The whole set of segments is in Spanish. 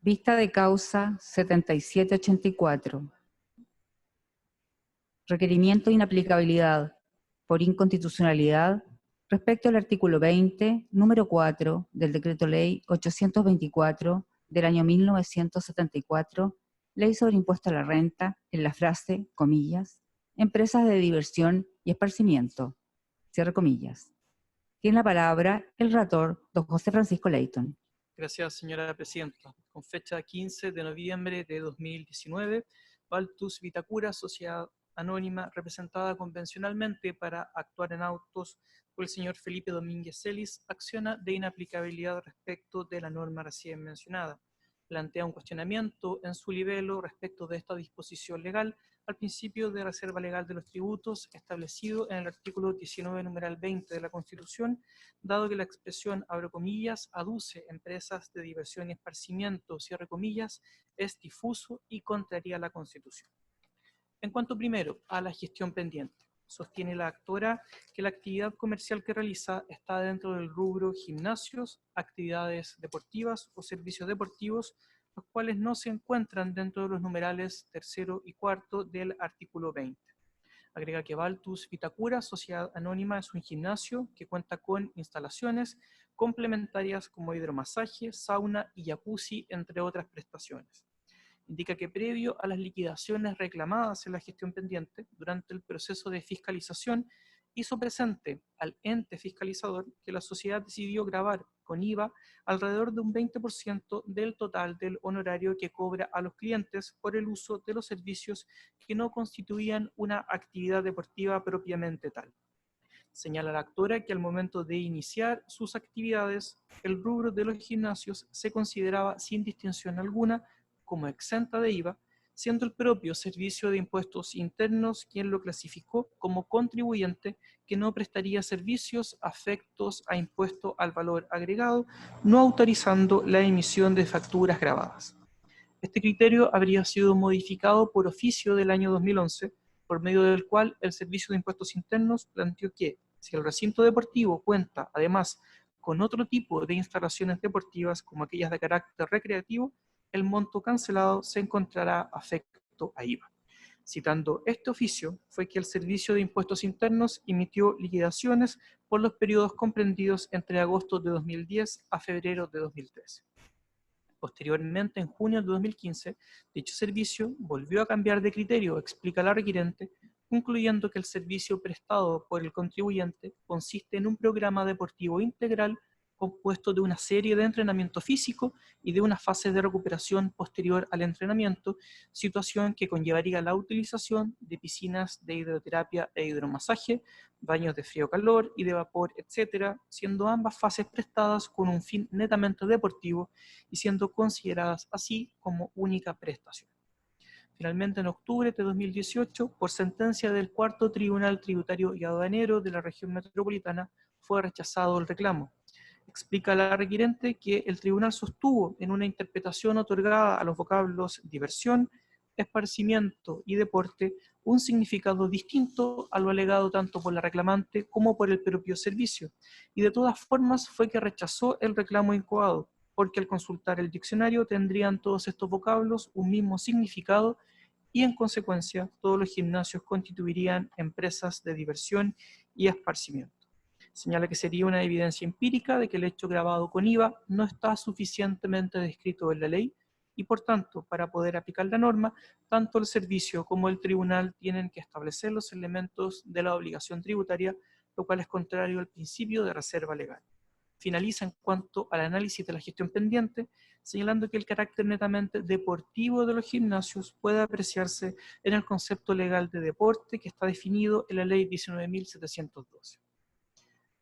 Vista de causa 7784. Requerimiento de inaplicabilidad por inconstitucionalidad respecto al artículo 20, número 4 del Decreto Ley 824 del año 1974, Ley sobre Impuesto a la Renta, en la frase, comillas, empresas de diversión y esparcimiento, cierre comillas. Tiene la palabra el relator, don José Francisco Leyton. Gracias, señora presidenta. Con fecha 15 de noviembre de 2019, Baltus Vitacura, sociedad anónima representada convencionalmente para actuar en autos por el señor Felipe Domínguez Celis, acciona de inaplicabilidad respecto de la norma recién mencionada. Plantea un cuestionamiento en su libelo respecto de esta disposición legal al principio de reserva legal de los tributos establecido en el artículo 19, numeral 20 de la Constitución, dado que la expresión, abro comillas, aduce empresas de diversión y esparcimiento, cierre comillas, es difuso y contraría a la Constitución. En cuanto primero a la gestión pendiente, sostiene la actora que la actividad comercial que realiza está dentro del rubro gimnasios, actividades deportivas o servicios deportivos, los cuales no se encuentran dentro de los numerales tercero y cuarto del artículo 20. Agrega que Baltus Vitacura, sociedad anónima, es un gimnasio que cuenta con instalaciones complementarias como hidromasaje, sauna y jacuzzi, entre otras prestaciones. Indica que previo a las liquidaciones reclamadas en la gestión pendiente, durante el proceso de fiscalización, hizo presente al ente fiscalizador que la sociedad decidió gravar con IVA alrededor de un 20% del total del honorario que cobra a los clientes por el uso de los servicios que no constituían una actividad deportiva propiamente tal. Señala la actora que al momento de iniciar sus actividades, el rubro de los gimnasios se consideraba sin distinción alguna como exenta de IVA, siendo el propio Servicio de Impuestos Internos quien lo clasificó como contribuyente que no prestaría servicios afectos a impuesto al valor agregado, no autorizando la emisión de facturas gravadas. Este criterio habría sido modificado por oficio del año 2011, por medio del cual el Servicio de Impuestos Internos planteó que, si el recinto deportivo cuenta, además, con otro tipo de instalaciones deportivas, como aquellas de carácter recreativo, el monto cancelado se encontrará afecto a IVA. Citando este oficio, fue que el Servicio de Impuestos Internos emitió liquidaciones por los periodos comprendidos entre agosto de 2010 a febrero de 2013. Posteriormente, en junio de 2015, dicho servicio volvió a cambiar de criterio, explica la requirente, concluyendo que el servicio prestado por el contribuyente consiste en un programa deportivo integral compuesto de una serie de entrenamiento físico y de una fase de recuperación posterior al entrenamiento, situación que conllevaría la utilización de piscinas de hidroterapia e hidromasaje, baños de frío-calor y de vapor, etc., siendo ambas fases prestadas con un fin netamente deportivo y siendo consideradas así como única prestación. Finalmente, en octubre de 2018, por sentencia del Cuarto Tribunal Tributario y Aduanero de la región metropolitana, fue rechazado el reclamo. Explica la requirente que el tribunal sostuvo en una interpretación otorgada a los vocablos diversión, esparcimiento y deporte un significado distinto a lo alegado tanto por la reclamante como por el propio servicio, y de todas formas fue que rechazó el reclamo incoado, porque al consultar el diccionario tendrían todos estos vocablos un mismo significado y en consecuencia todos los gimnasios constituirían empresas de diversión y esparcimiento. Señala que sería una evidencia empírica de que el hecho grabado con IVA no está suficientemente descrito en la ley y por tanto, para poder aplicar la norma, tanto el servicio como el tribunal tienen que establecer los elementos de la obligación tributaria, lo cual es contrario al principio de reserva legal. Finaliza en cuanto al análisis de la gestión pendiente, señalando que el carácter netamente deportivo de los gimnasios puede apreciarse en el concepto legal de deporte que está definido en la ley 19.712.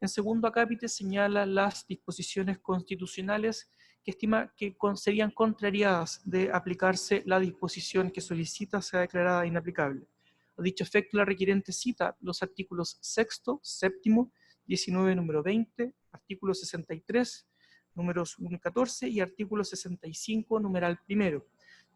En segundo acápite señala las disposiciones constitucionales que estima que serían contrariadas de aplicarse la disposición que solicita sea declarada inaplicable. A dicho efecto, la requirente cita los artículos 6º, 7º, 19, número 20, artículo 63, números 1 y 14, y artículo 65, numeral 1.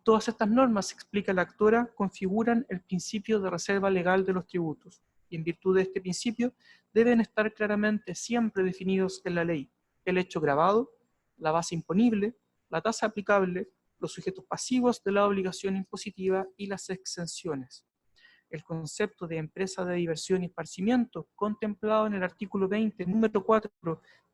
Todas estas normas, explica la actora, configuran el principio de reserva legal de los tributos, y en virtud de este principio deben estar claramente siempre definidos en la ley el hecho grabado, la base imponible, la tasa aplicable, los sujetos pasivos de la obligación impositiva y las exenciones. El concepto de empresa de diversión y esparcimiento, contemplado en el artículo 20, número 4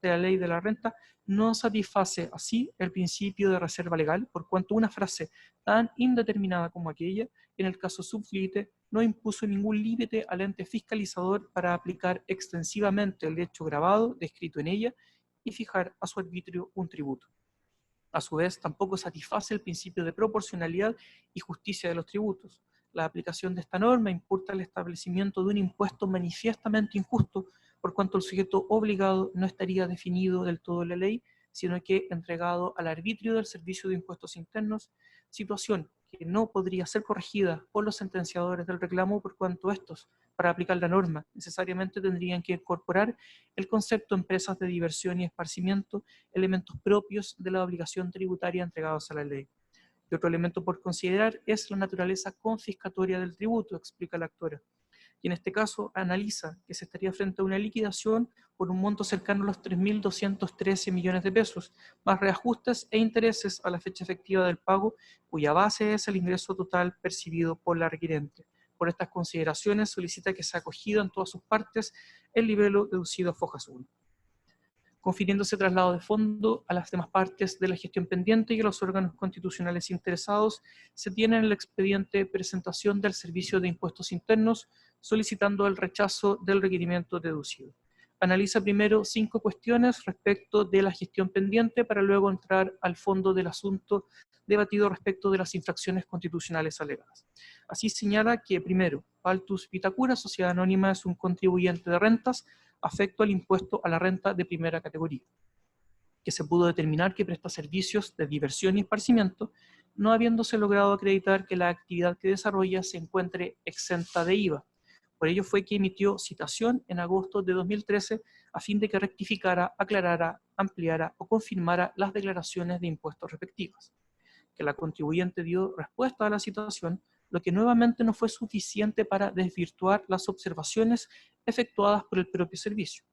de la Ley de la Renta, no satisface así el principio de reserva legal, por cuanto una frase tan indeterminada como aquella, en el caso subsiguiente, no impuso ningún límite al ente fiscalizador para aplicar extensivamente el hecho grabado descrito en ella y fijar a su arbitrio un tributo. A su vez, tampoco satisface el principio de proporcionalidad y justicia de los tributos. La aplicación de esta norma importa el establecimiento de un impuesto manifiestamente injusto, por cuanto el sujeto obligado no estaría definido del todo en la ley, sino que entregado al arbitrio del Servicio de Impuestos Internos, situación que no podría ser corregida por los sentenciadores del reclamo, por cuanto estos, para aplicar la norma, necesariamente tendrían que incorporar el concepto de empresas de diversión y esparcimiento, elementos propios de la obligación tributaria entregados a la ley. Y otro elemento por considerar es la naturaleza confiscatoria del tributo, explica la actora. Y en este caso analiza que se estaría frente a una liquidación por un monto cercano a los 3.213 millones de pesos, más reajustes e intereses a la fecha efectiva del pago, cuya base es el ingreso total percibido por la requirente. Por estas consideraciones solicita que sea acogido en todas sus partes el libelo deducido a Fojas 1. Confiriéndose traslado de fondo a las demás partes de la gestión pendiente y a los órganos constitucionales interesados, se tiene en el expediente presentación del Servicio de Impuestos Internos solicitando el rechazo del requerimiento deducido. Analiza primero 5 cuestiones respecto de la gestión pendiente para luego entrar al fondo del asunto debatido respecto de las infracciones constitucionales alegadas. Así señala que, primero, Paltus Vitacura, Sociedad Anónima, es un contribuyente de rentas afecto al impuesto a la renta de primera categoría, que se pudo determinar que presta servicios de diversión y esparcimiento, no habiéndose logrado acreditar que la actividad que desarrolla se encuentre exenta de IVA. Por ello fue que emitió citación en agosto de 2013 a fin de que rectificara, aclarara, ampliara o confirmara las declaraciones de impuestos respectivas. Que la contribuyente dio respuesta a la citación, lo que nuevamente no fue suficiente para desvirtuar las observaciones efectuadas por el propio servicio.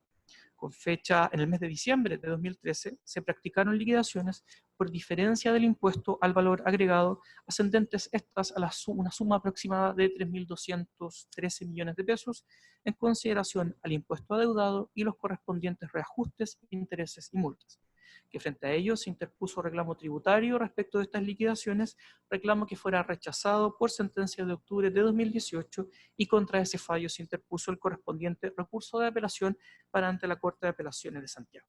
Con fecha en el mes de diciembre de 2013, se practicaron liquidaciones por diferencia del impuesto al valor agregado, ascendentes estas a una suma aproximada de 3.213 millones de pesos, en consideración al impuesto adeudado y los correspondientes reajustes, intereses y multas. Que frente a ello se interpuso reclamo tributario respecto de estas liquidaciones, reclamo que fuera rechazado por sentencia de octubre de 2018 y contra ese fallo se interpuso el correspondiente recurso de apelación para ante la Corte de Apelaciones de Santiago.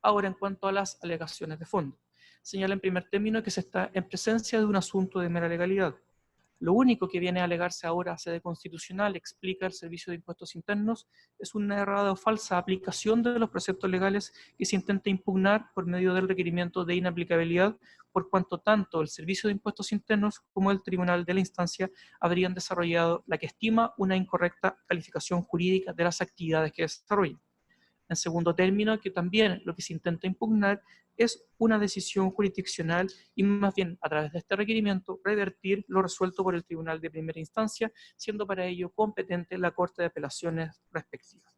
Ahora, en cuanto a las alegaciones de fondo, señala en primer término que se está en presencia de un asunto de mera legalidad. Lo único que viene a alegarse ahora a sede constitucional, explica el Servicio de Impuestos Internos, es una errada o falsa aplicación de los preceptos legales que se intenta impugnar por medio del requerimiento de inaplicabilidad, por cuanto tanto el Servicio de Impuestos Internos como el Tribunal de la Instancia habrían desarrollado la que estima una incorrecta calificación jurídica de las actividades que desarrollan. En segundo término, que también lo que se intenta impugnar es una decisión jurisdiccional y más bien a través de este requerimiento revertir lo resuelto por el Tribunal de Primera Instancia, siendo para ello competente la Corte de Apelaciones respectiva.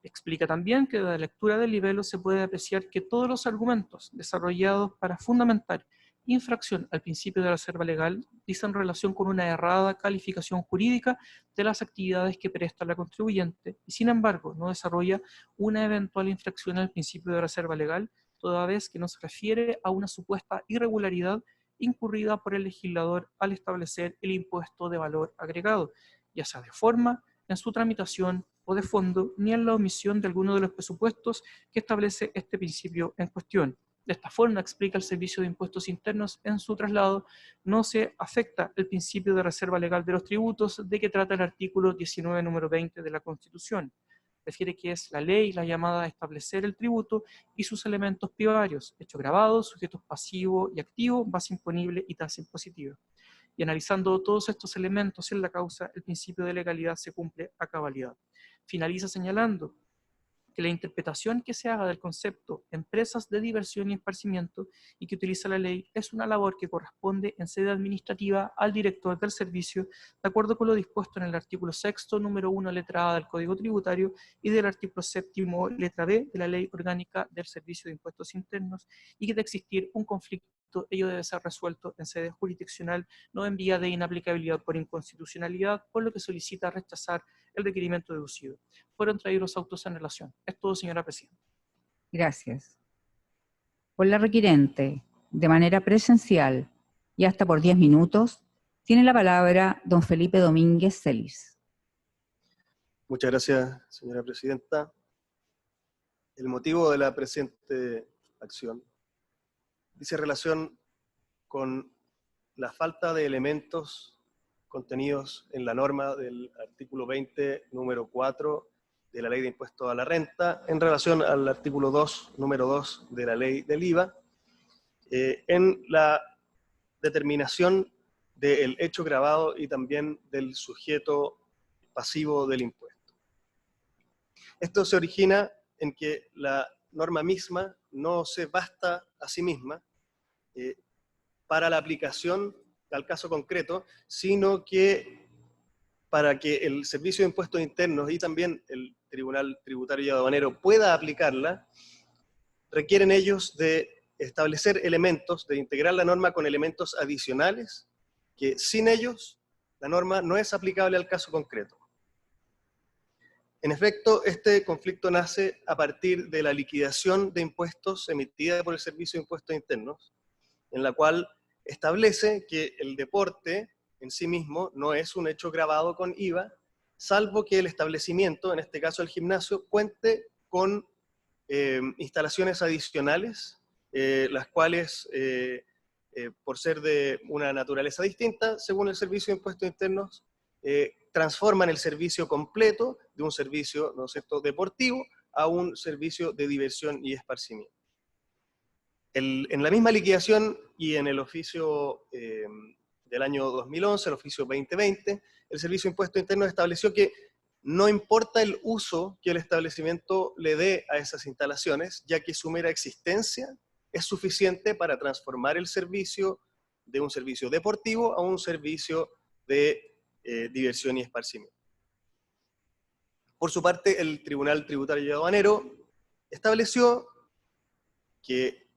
Explica también que de la lectura del libelo se puede apreciar que todos los argumentos desarrollados para fundamentar infracción al principio de la reserva legal dicen relación con una errada calificación jurídica de las actividades que presta la contribuyente y sin embargo no desarrolla una eventual infracción al principio de reserva legal, toda vez que no se refiere a una supuesta irregularidad incurrida por el legislador al establecer el impuesto de valor agregado, ya sea de forma, en su tramitación o de fondo, ni en la omisión de alguno de los presupuestos que establece este principio en cuestión. De esta forma, explica el Servicio de Impuestos Internos en su traslado, no se afecta el principio de reserva legal de los tributos de que trata el artículo 19, número 20 de la Constitución. Refiere que es la ley la llamada a establecer el tributo y sus elementos primarios, hecho grabado, sujetos pasivo y activo, base imponible y tasa impositiva. Y analizando todos estos elementos en la causa, el principio de legalidad se cumple a cabalidad. Finaliza señalando que la interpretación que se haga del concepto empresas de diversión y esparcimiento y que utiliza la ley es una labor que corresponde en sede administrativa al director del servicio, de acuerdo con lo dispuesto en el artículo 6º, número 1, letra A del Código Tributario y del artículo 7º, letra B de la Ley Orgánica del Servicio de Impuestos Internos, y que de existir un conflicto, ello debe ser resuelto en sede jurisdiccional, no en vía de inaplicabilidad por inconstitucionalidad, por lo que solicita rechazar el requerimiento deducido. Fueron traídos los autos en relación. Es todo, señora presidenta. Gracias. Por la requirente, de manera presencial y hasta por 10 minutos, tiene la palabra don Felipe Domínguez Celis. Muchas gracias, señora presidenta. El motivo de la presente acción dice relación con la falta de elementos contenidos en la norma del artículo 20, número 4 de la Ley de Impuesto a la Renta, en relación al artículo 2, número 2 de la Ley del IVA, en la determinación del hecho gravado y también del sujeto pasivo del impuesto. Esto se origina en que la norma misma no se basta a sí misma para la aplicación al caso concreto, sino que para que el Servicio de Impuestos Internos y también el Tribunal Tributario y Aduanero pueda aplicarla, requieren ellos de establecer elementos, de integrar la norma con elementos adicionales, que sin ellos la norma no es aplicable al caso concreto. En efecto, este conflicto nace a partir de la liquidación de impuestos emitida por el Servicio de Impuestos Internos, en la cual establece que el deporte en sí mismo no es un hecho gravado con IVA, salvo que el establecimiento, en este caso el gimnasio, cuente con instalaciones adicionales, las cuales, por ser de una naturaleza distinta, según el Servicio de Impuestos Internos, transforman el servicio completo de un servicio, ¿no es cierto?, deportivo a un servicio de diversión y esparcimiento. En la misma liquidación y en el oficio del año 2011, el oficio 2020, el Servicio de Impuestos Internos estableció que no importa el uso que el establecimiento le dé a esas instalaciones, ya que su mera existencia es suficiente para transformar el servicio de un servicio deportivo a un servicio de diversión y esparcimiento. Por su parte, el Tribunal Tributario y Aduanero estableció que,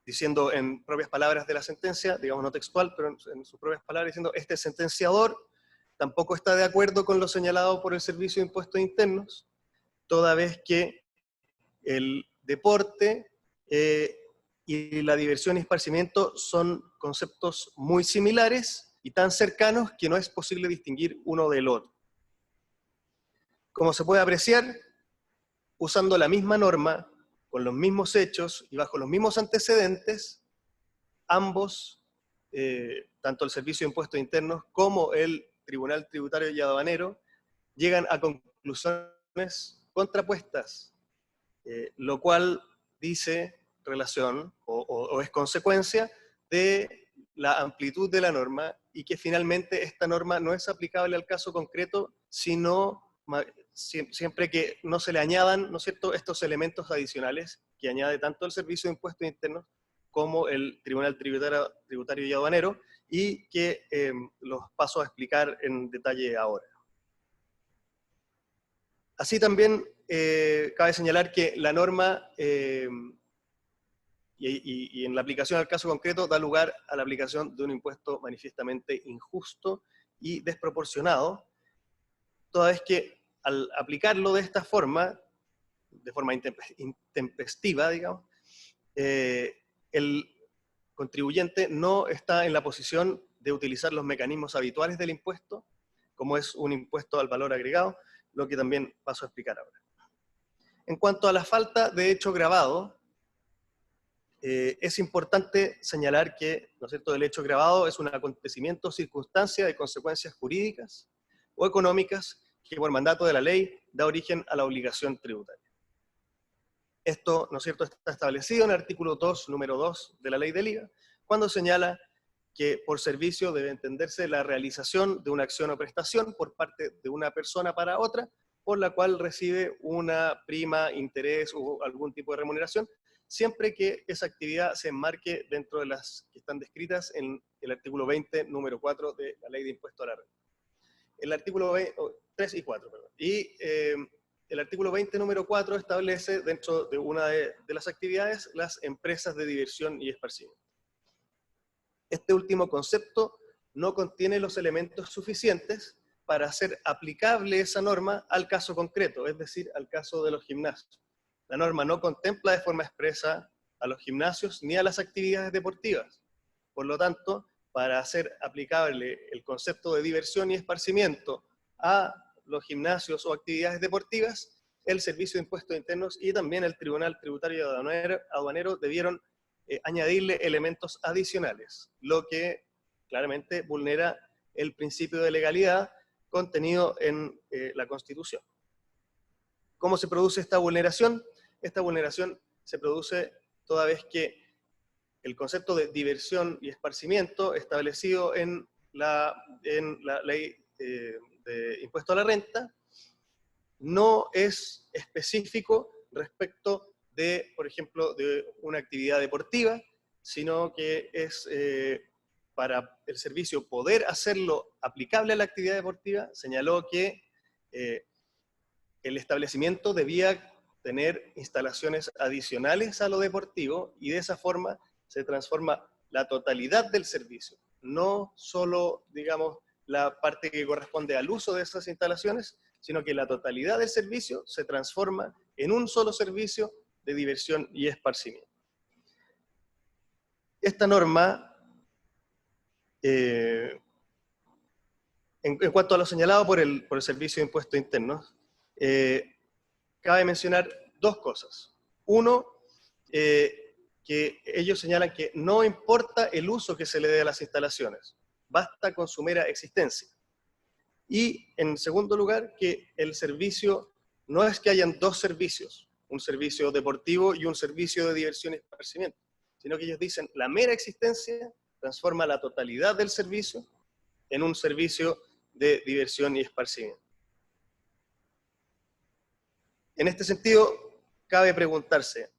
diciendo en propias palabras de la sentencia, digamos no textual, pero en sus propias palabras, diciendo, este sentenciador tampoco está de acuerdo con lo señalado por el Servicio de Impuestos Internos, toda vez que el deporte y la diversión y esparcimiento son conceptos muy similares y tan cercanos que no es posible distinguir uno del otro. Como se puede apreciar, usando la misma norma, con los mismos hechos y bajo los mismos antecedentes, ambos, tanto el Servicio de Impuestos Internos como el Tribunal Tributario y Aduanero, llegan a conclusiones contrapuestas, lo cual dice relación o es consecuencia de la amplitud de la norma y que finalmente esta norma no es aplicable al caso concreto, sino siempre que no se le añadan, ¿no es cierto?, estos elementos adicionales que añade tanto el Servicio de Impuestos Internos como el Tribunal Tributario y Aduanero, y que los paso a explicar en detalle ahora. Así también cabe señalar que la norma, y en la aplicación al caso concreto, da lugar a la aplicación de un impuesto manifiestamente injusto y desproporcionado, toda vez que al aplicarlo de esta forma, de forma intempestiva, digamos, el contribuyente no está en la posición de utilizar los mecanismos habituales del impuesto, como es un impuesto al valor agregado, lo que también paso a explicar ahora. En cuanto a la falta de hecho gravado, es importante señalar que, ¿no es cierto?, el hecho gravado es un acontecimiento o circunstancia de consecuencias jurídicas o económicas que por mandato de la ley da origen a la obligación tributaria. Esto, ¿no es cierto?, está establecido en el artículo 2, número 2 de la Ley del IVA, cuando señala que por servicio debe entenderse la realización de una acción o prestación por parte de una persona para otra, por la cual recibe una prima, interés o algún tipo de remuneración, siempre que esa actividad se enmarque dentro de las que están descritas en el artículo 20, número 4 de la Ley de Impuesto a la Renta. El artículo 3 y 4, perdón. Y el artículo 20, número 4, establece dentro de una de las actividades las empresas de diversión y esparcimiento. Este último concepto no contiene los elementos suficientes para hacer aplicable esa norma al caso concreto, es decir, al caso de los gimnasios. La norma no contempla de forma expresa a los gimnasios ni a las actividades deportivas. Por lo tanto, para hacer aplicable el concepto de diversión y esparcimiento a los gimnasios o actividades deportivas, el Servicio de Impuestos Internos y también el Tribunal Tributario Aduanero debieron añadirle elementos adicionales, lo que claramente vulnera el principio de legalidad contenido en la Constitución. ¿Cómo se produce esta vulneración? Esta vulneración se produce toda vez que el concepto de diversión y esparcimiento establecido en la Ley de Impuesto a la Renta no es específico respecto de, por ejemplo, de una actividad deportiva, sino que es para el servicio poder hacerlo aplicable a la actividad deportiva, señaló que el establecimiento debía tener instalaciones adicionales a lo deportivo y de esa forma se transforma la totalidad del servicio, no solo, digamos, la parte que corresponde al uso de esas instalaciones, sino que la totalidad del servicio se transforma en un solo servicio de diversión y esparcimiento. Esta norma, en cuanto a lo señalado por el Servicio de Impuestos Internos, cabe mencionar dos cosas. Uno, que ellos señalan que no importa el uso que se le dé a las instalaciones, basta con su mera existencia. Y en segundo lugar, que el servicio no es que hayan dos servicios, un servicio deportivo y un servicio de diversión y esparcimiento, sino que ellos dicen la mera existencia transforma la totalidad del servicio en un servicio de diversión y esparcimiento. En este sentido, cabe preguntarse,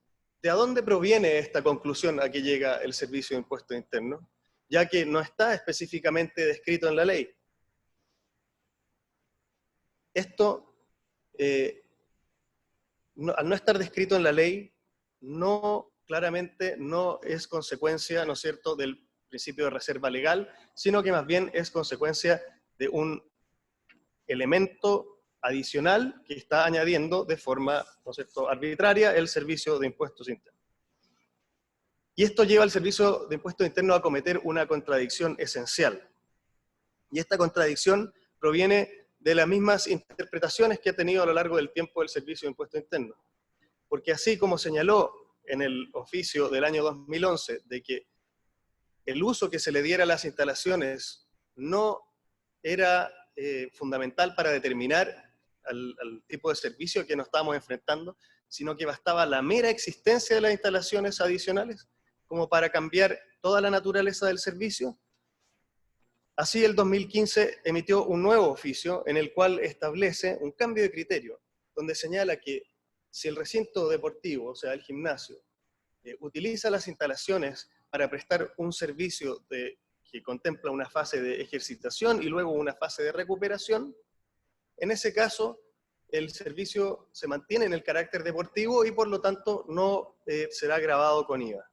¿de dónde proviene esta conclusión a que llega el Servicio de Impuestos Internos? Ya que no está específicamente descrito en la ley. Esto, al no estar descrito en la ley, claramente no es consecuencia, ¿no es cierto?, del principio de reserva legal, sino que más bien es consecuencia de un elemento adicional que está añadiendo de forma, ¿no es cierto?, arbitraria el Servicio de Impuestos Internos. Y esto lleva al Servicio de Impuestos Internos a cometer una contradicción esencial. Y esta contradicción proviene de las mismas interpretaciones que ha tenido a lo largo del tiempo el Servicio de Impuestos Internos. Porque así como señaló en el oficio del año 2011 de que el uso que se le diera a las instalaciones no era fundamental para determinar al tipo de servicio que nos estábamos enfrentando, sino que bastaba la mera existencia de las instalaciones adicionales como para cambiar toda la naturaleza del servicio. Así el 2015 emitió un nuevo oficio en el cual establece un cambio de criterio, donde señala que si el recinto deportivo, o sea el gimnasio, utiliza las instalaciones para prestar un servicio que contempla una fase de ejercitación y luego una fase de recuperación, en ese caso el servicio se mantiene en el carácter deportivo y por lo tanto no será gravado con IVA.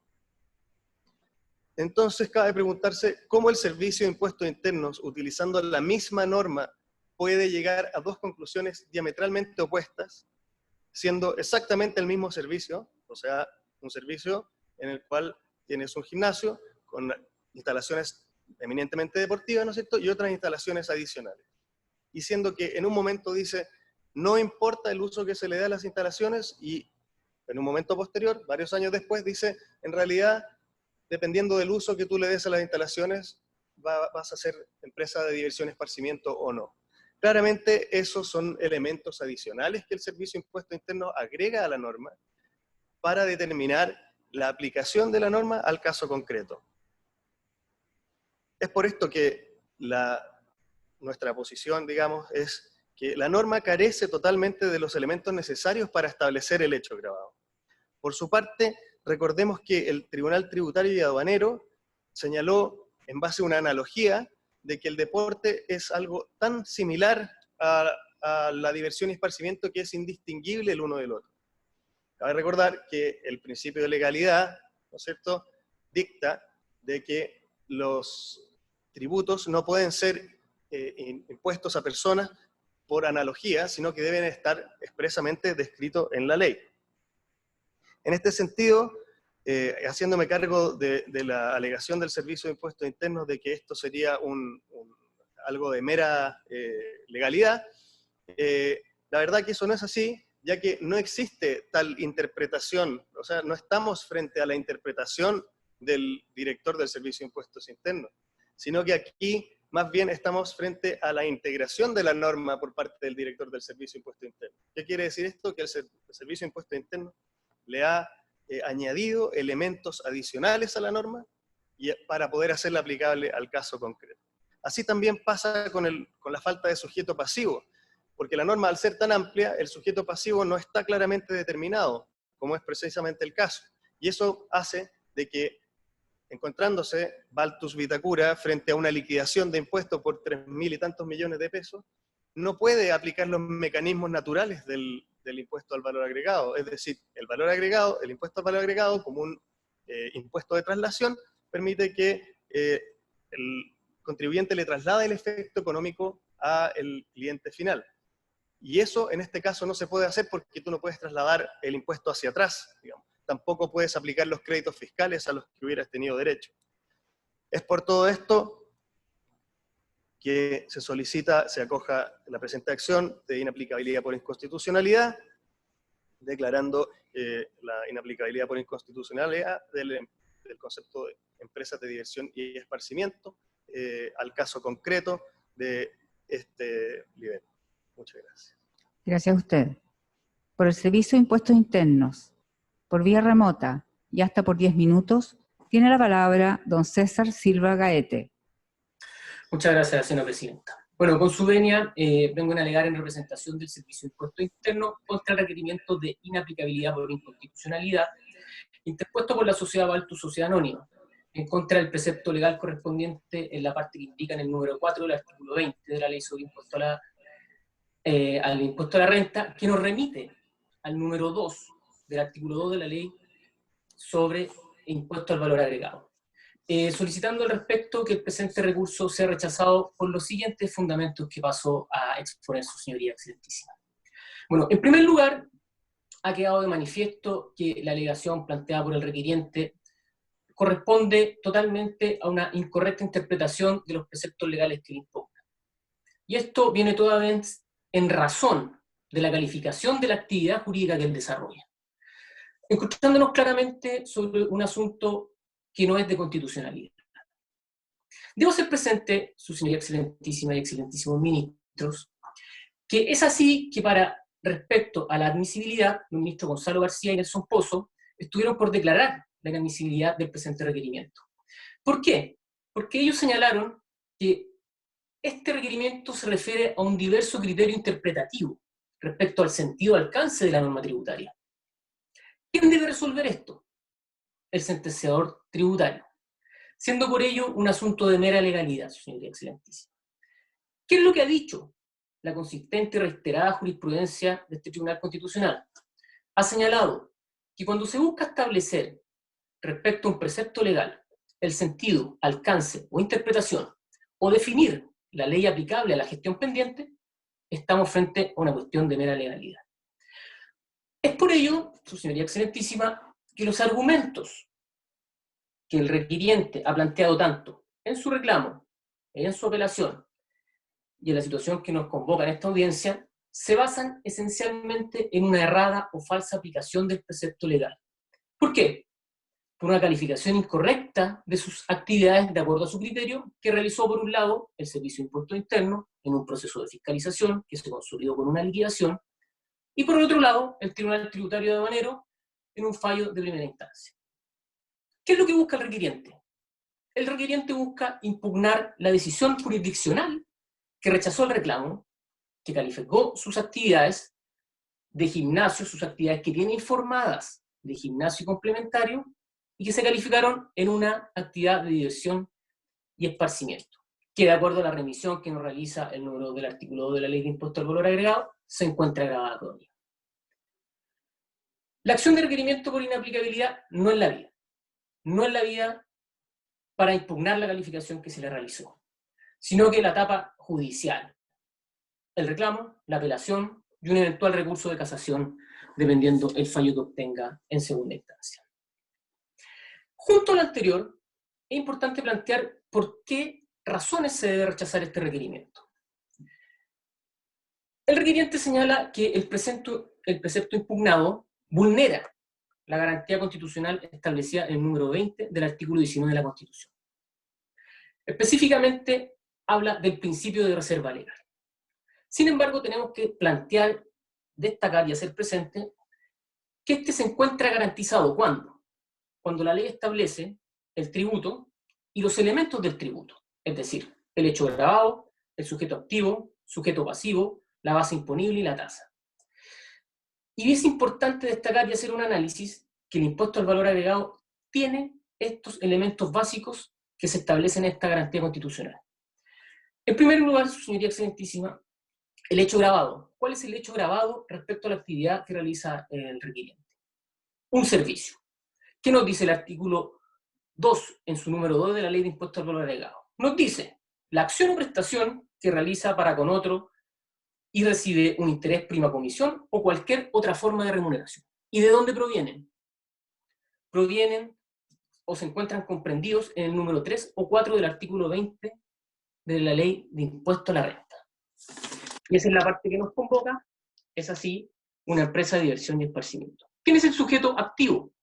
Entonces cabe preguntarse cómo el Servicio de Impuestos Internos, utilizando la misma norma, puede llegar a dos conclusiones diametralmente opuestas, siendo exactamente el mismo servicio, o sea, un servicio en el cual tienes un gimnasio con instalaciones eminentemente deportivas, ¿no es cierto?, y otras instalaciones adicionales. Y siendo que en un momento dice, no importa el uso que se le dé a las instalaciones, y en un momento posterior, varios años después, dice, en realidad, dependiendo del uso que tú le des a las instalaciones, vas a ser empresa de diversión y esparcimiento o no. Claramente, esos son elementos adicionales que el Servicio de Impuestos Internos agrega a la norma para determinar la aplicación de la norma al caso concreto. Es por esto que nuestra posición, digamos, es que la norma carece totalmente de los elementos necesarios para establecer el hecho agravado. Por su parte, recordemos que el Tribunal Tributario y Aduanero señaló, en base a una analogía, de que el deporte es algo tan similar a la diversión y esparcimiento que es indistinguible el uno del otro. Cabe recordar que el principio de legalidad, ¿no es cierto?, dicta de que los tributos no pueden ser impuestos a personas por analogía, sino que deben estar expresamente descritos en la ley. En este sentido, haciéndome cargo de la alegación del Servicio de Impuestos Internos de que esto sería algo de mera legalidad, la verdad que eso no es así, ya que no existe tal interpretación, o sea, no estamos frente a la interpretación del director del Servicio de Impuestos Internos, sino que aquí más bien estamos frente a la integración de la norma por parte del director del Servicio de Impuestos Internos. ¿Qué quiere decir esto? Que el Servicio de Impuestos Internos le ha añadido elementos adicionales a la norma para poder hacerla aplicable al caso concreto. Así también pasa con la falta de sujeto pasivo, porque la norma, al ser tan amplia, el sujeto pasivo no está claramente determinado, como es precisamente el caso. Y eso hace de que, encontrándose Baltus Vitacura frente a una liquidación de impuestos por 3.000 y tantos millones de pesos, no puede aplicar los mecanismos naturales del impuesto al valor agregado. Es decir, el impuesto al valor agregado, como un impuesto de traslación, permite que el contribuyente le traslade el efecto económico al cliente final. Y eso, en este caso, no se puede hacer porque tú no puedes trasladar el impuesto hacia atrás, digamos. Tampoco puedes aplicar los créditos fiscales a los que hubieras tenido derecho. Es por todo esto que se solicita, se acoja la presente acción de inaplicabilidad por inconstitucionalidad, declarando la inaplicabilidad por inconstitucionalidad del concepto de empresas de diversión y esparcimiento al caso concreto de este nivel. Muchas gracias. Gracias a usted. Por el Servicio de Impuestos Internos, por vía remota y hasta por 10 minutos, tiene la palabra don César Silva Gaete. Muchas gracias, señora presidenta. Bueno, con su venia, vengo a alegar en representación del Servicio de Impuestos Internos contra el requerimiento de inaplicabilidad por inconstitucionalidad interpuesto por la sociedad Baltus Sociedad Anónima, en contra del precepto legal correspondiente en la parte que indica en el número 4 del artículo 20 de la ley sobre impuesto al impuesto a la renta, que nos remite al número 2 del artículo 2 de la ley sobre impuesto al valor agregado. Solicitando al respecto que el presente recurso sea rechazado por los siguientes fundamentos que pasó a exponer su señoría excelentísima. Bueno, en primer lugar, ha quedado de manifiesto que la alegación planteada por el requiriente corresponde totalmente a una incorrecta interpretación de los preceptos legales que le impugnan. Y esto viene toda vez en razón de la calificación de la actividad jurídica que él desarrolla, encontrándonos claramente sobre un asunto que no es de constitucionalidad. Debo hacer presente, su señoría excelentísima y excelentísimos ministros, que es así que respecto a la admisibilidad, los ministros Gonzalo García y Nelson Pozo estuvieron por declarar la inadmisibilidad del presente requerimiento. ¿Por qué? Porque ellos señalaron que este requerimiento se refiere a un diverso criterio interpretativo respecto al sentido alcance de la norma tributaria. ¿Quién debe resolver esto? El sentenciador tributario, siendo por ello un asunto de mera legalidad, su señoría excelentísima. ¿Qué es lo que ha dicho la consistente y reiterada jurisprudencia de este Tribunal Constitucional? Ha señalado que cuando se busca establecer respecto a un precepto legal el sentido, alcance o interpretación, o definir la ley aplicable a la gestión pendiente, estamos frente a una cuestión de mera legalidad. Es por ello, su señoría excelentísima, que los argumentos que el requiriente ha planteado tanto en su reclamo, en su apelación y en la situación que nos convoca en esta audiencia, se basan esencialmente en una errada o falsa aplicación del precepto legal. ¿Por qué? Por una calificación incorrecta de sus actividades de acuerdo a su criterio, que realizó por un lado el Servicio de Impuestos Internos en un proceso de fiscalización que se consolidó con una liquidación, y por otro lado el Tribunal Tributario de Aduanero en un fallo de primera instancia. ¿Qué es lo que busca el requiriente? El requiriente busca impugnar la decisión jurisdiccional que rechazó el reclamo que calificó sus actividades de gimnasio, sus actividades que tiene informadas de gimnasio complementario, y que se calificaron en una actividad de diversión y esparcimiento, que de acuerdo a la remisión que nos realiza el número del artículo 2 de la Ley de Impuesto al Valor Agregado, se encuentra grabada todavía. La acción de requerimiento por inaplicabilidad no es la vía. No es la vía para impugnar la calificación que se le realizó, sino que la etapa judicial. El reclamo, la apelación y un eventual recurso de casación, dependiendo el fallo que obtenga en segunda instancia. Junto a lo anterior, es importante plantear por qué razones se debe rechazar este requerimiento. El requiriente señala que el precepto impugnado vulnera la garantía constitucional establecida en el número 20 del artículo 19 de la Constitución. Específicamente, habla del principio de reserva legal. Sin embargo, tenemos que plantear, destacar y hacer presente que este se encuentra garantizado ¿cuándo? Cuando la ley establece el tributo y los elementos del tributo, es decir, el hecho gravado, el sujeto activo, sujeto pasivo, la base imponible y la tasa. Y es importante destacar y hacer un análisis que el impuesto al valor agregado tiene estos elementos básicos que se establecen en esta garantía constitucional. En primer lugar, señoría excelentísima, el hecho gravado. ¿Cuál es el hecho gravado respecto a la actividad que realiza el requiriente? Un servicio. ¿Qué nos dice el artículo 2 en su número 2 de la Ley de Impuesto al Valor Agregado? Nos dice la acción o prestación que realiza para con otro y recibe un interés, prima, comisión o cualquier otra forma de remuneración. ¿Y de dónde provienen? Provienen o se encuentran comprendidos en el número 3 o 4 del artículo 20 de la Ley de Impuesto a la Renta. Y esa es la parte que nos convoca, es así, una empresa de diversión y esparcimiento. ¿Quién es el sujeto activo?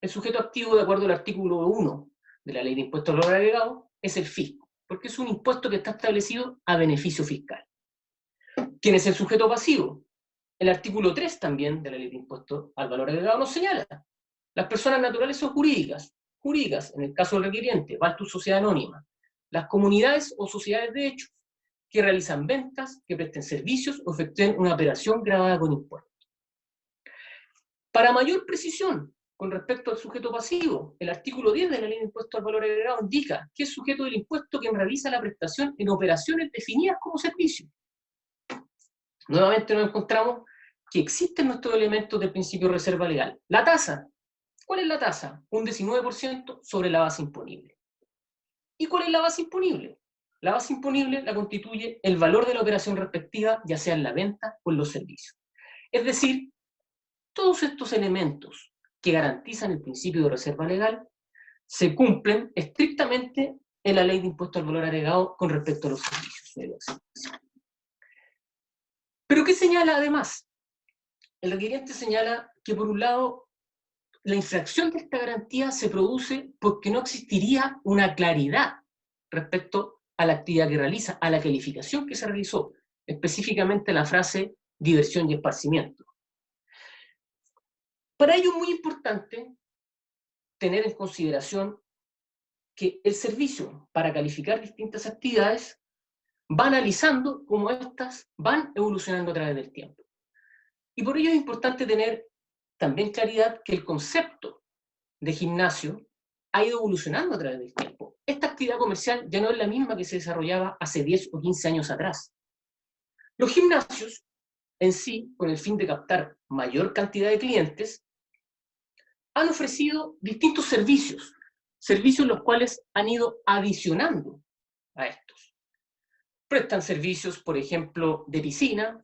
El sujeto activo, de acuerdo al artículo 1 de la Ley de Impuesto al Valor Agregado, es el fisco, porque es un impuesto que está establecido a beneficio fiscal. ¿Quién es el sujeto pasivo? El artículo 3 también de la Ley de Impuesto al Valor Agregado nos señala. Las personas naturales son jurídicas. Jurídicas, en el caso del requiriente, Valtus Sociedad Anónima. Las comunidades o sociedades de hecho, que realizan ventas, que presten servicios o efectúen una operación grabada con impuestos. Para mayor precisión, con respecto al sujeto pasivo, el artículo 10 de la Ley de Impuesto al Valor Agregado indica que es sujeto del impuesto quien realiza la prestación en operaciones definidas como servicio. Nuevamente nos encontramos que existen nuestros elementos del principio de reserva legal. La tasa. ¿Cuál es la tasa? Un 19% sobre la base imponible. ¿Y cuál es la base imponible? La base imponible la constituye el valor de la operación respectiva, ya sea en la venta o en los servicios. Es decir, todos estos elementos que garantizan el principio de reserva legal se cumplen estrictamente en la Ley de Impuesto al Valor Agregado con respecto a los servicios. ¿Pero qué señala además? El requiriente señala que, por un lado, la infracción de esta garantía se produce porque no existiría una claridad respecto a la actividad que realiza, a la calificación que se realizó, específicamente la frase diversión y esparcimiento. Para ello es muy importante tener en consideración que el servicio, para calificar distintas actividades, va analizando cómo éstas van evolucionando a través del tiempo. Y por ello es importante tener también claridad que el concepto de gimnasio ha ido evolucionando a través del tiempo. Esta actividad comercial ya no es la misma que se desarrollaba hace 10 o 15 años atrás. Los gimnasios, en sí, con el fin de captar mayor cantidad de clientes, han ofrecido distintos servicios, servicios los cuales han ido adicionando a estos. Prestan servicios, por ejemplo, de piscina,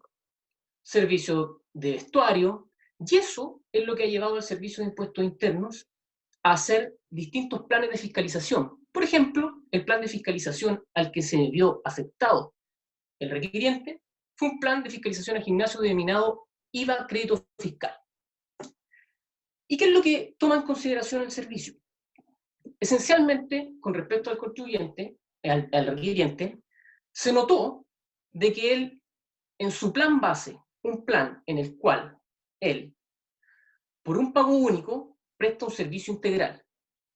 servicios de vestuario, y eso es lo que ha llevado al Servicio de Impuestos Internos a hacer distintos planes de fiscalización. Por ejemplo, el plan de fiscalización al que se vio afectado el requiriente fue un plan de fiscalización al gimnasio denominado IVA Crédito Fiscal. ¿Y qué es lo que toma en consideración el servicio? Esencialmente, con respecto al contribuyente, al requiriente, se notó de que él, en su plan base, un plan en el cual él, por un pago único, presta un servicio integral.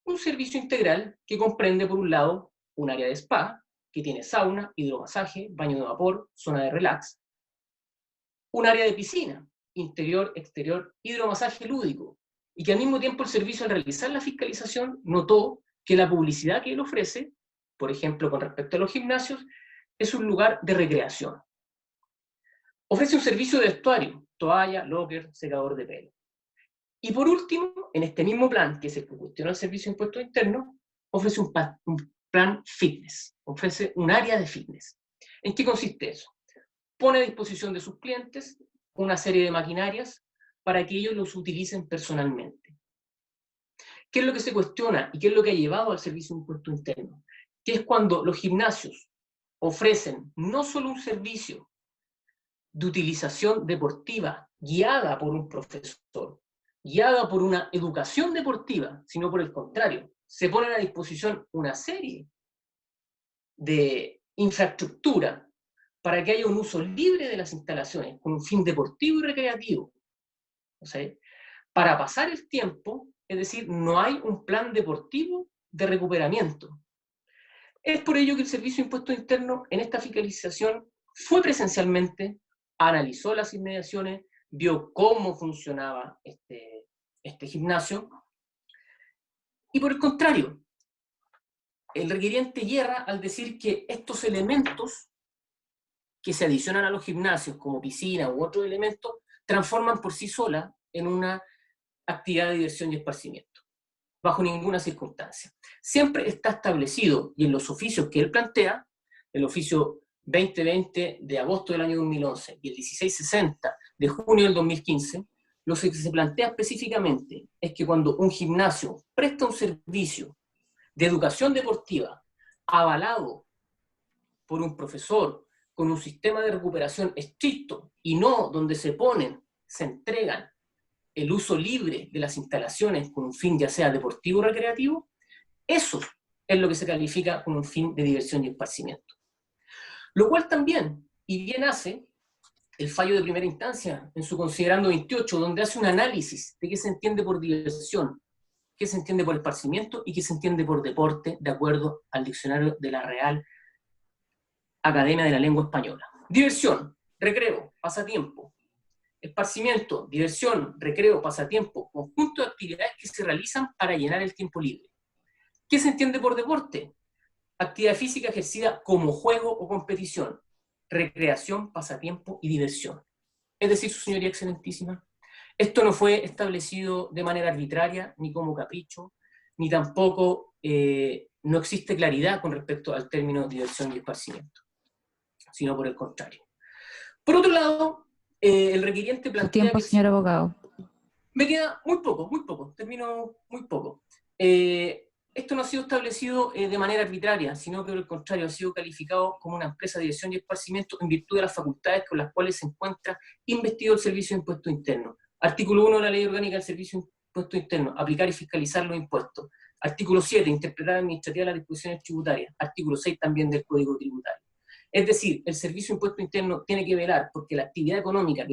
Un servicio integral que comprende, por un lado, un área de spa, que tiene sauna, hidromasaje, baño de vapor, zona de relax, un área de piscina, interior, exterior, hidromasaje lúdico, y que al mismo tiempo el servicio al realizar la fiscalización notó que la publicidad que él ofrece, por ejemplo con respecto a los gimnasios, es un lugar de recreación. Ofrece un servicio de vestuario, toalla, locker, secador de pelo. Y por último, en este mismo plan, que es el que cuestiona el Servicio de Impuestos Internos, ofrece un plan fitness, ofrece un área de fitness. ¿En qué consiste eso? Pone a disposición de sus clientes una serie de maquinarias para que ellos los utilicen personalmente. ¿Qué es lo que se cuestiona y qué es lo que ha llevado al Servicio de Impuestos Internos? Que es cuando los gimnasios ofrecen no solo un servicio de utilización deportiva guiada por un profesor, guiada por una educación deportiva, sino por el contrario, se ponen a disposición una serie de infraestructura para que haya un uso libre de las instalaciones con un fin deportivo y recreativo. O sea, para pasar el tiempo, es decir, no hay un plan deportivo de recuperamiento. Es por ello que el Servicio de Impuestos Internos en esta fiscalización fue presencialmente, analizó las inmediaciones, vio cómo funcionaba este gimnasio, y por el contrario, el requiriente yerra al decir que estos elementos que se adicionan a los gimnasios, como piscina u otros elementos, transforman por sí solas en una actividad de diversión y esparcimiento, bajo ninguna circunstancia. Siempre está establecido, y en los oficios que él plantea, el oficio 2020 de agosto del año 2011 y el 1660 de junio del 2015, lo que se plantea específicamente es que cuando un gimnasio presta un servicio de educación deportiva avalado por un profesor con un sistema de recuperación estricto y no donde se entregan el uso libre de las instalaciones con un fin ya sea deportivo o recreativo, eso es lo que se califica como un fin de diversión y esparcimiento. Lo cual también, y bien hace, el fallo de primera instancia en su considerando 28, donde hace un análisis de qué se entiende por diversión, qué se entiende por esparcimiento y qué se entiende por deporte, de acuerdo al diccionario de la Real Academia de la Lengua Española. Diversión, recreo, pasatiempo. Esparcimiento, diversión, recreo, pasatiempo, conjunto de actividades que se realizan para llenar el tiempo libre. ¿Qué se entiende por deporte? Actividad física ejercida como juego o competición, recreación, pasatiempo y diversión. Es decir, su señoría excelentísima, esto no fue establecido de manera arbitraria, ni como capricho, ni tampoco no existe claridad con respecto al término diversión y esparcimiento, sino por el contrario. Por otro lado, el requiriente plantea... Su tiempo, señor abogado. Me queda muy poco, termino muy poco. Esto no ha sido establecido de manera arbitraria, sino que por el contrario ha sido calificado como una empresa de diversión y esparcimiento en virtud de las facultades con las cuales se encuentra investido el Servicio de Impuestos Internos. Artículo 1 de la Ley Orgánica del Servicio de Impuestos Internos, aplicar y fiscalizar los impuestos. Artículo 7, interpretar administrativa las disposiciones tributarias. Artículo 6 también del Código Tributario. Es decir, el Servicio de Impuestos Internos tiene que velar porque la actividad económica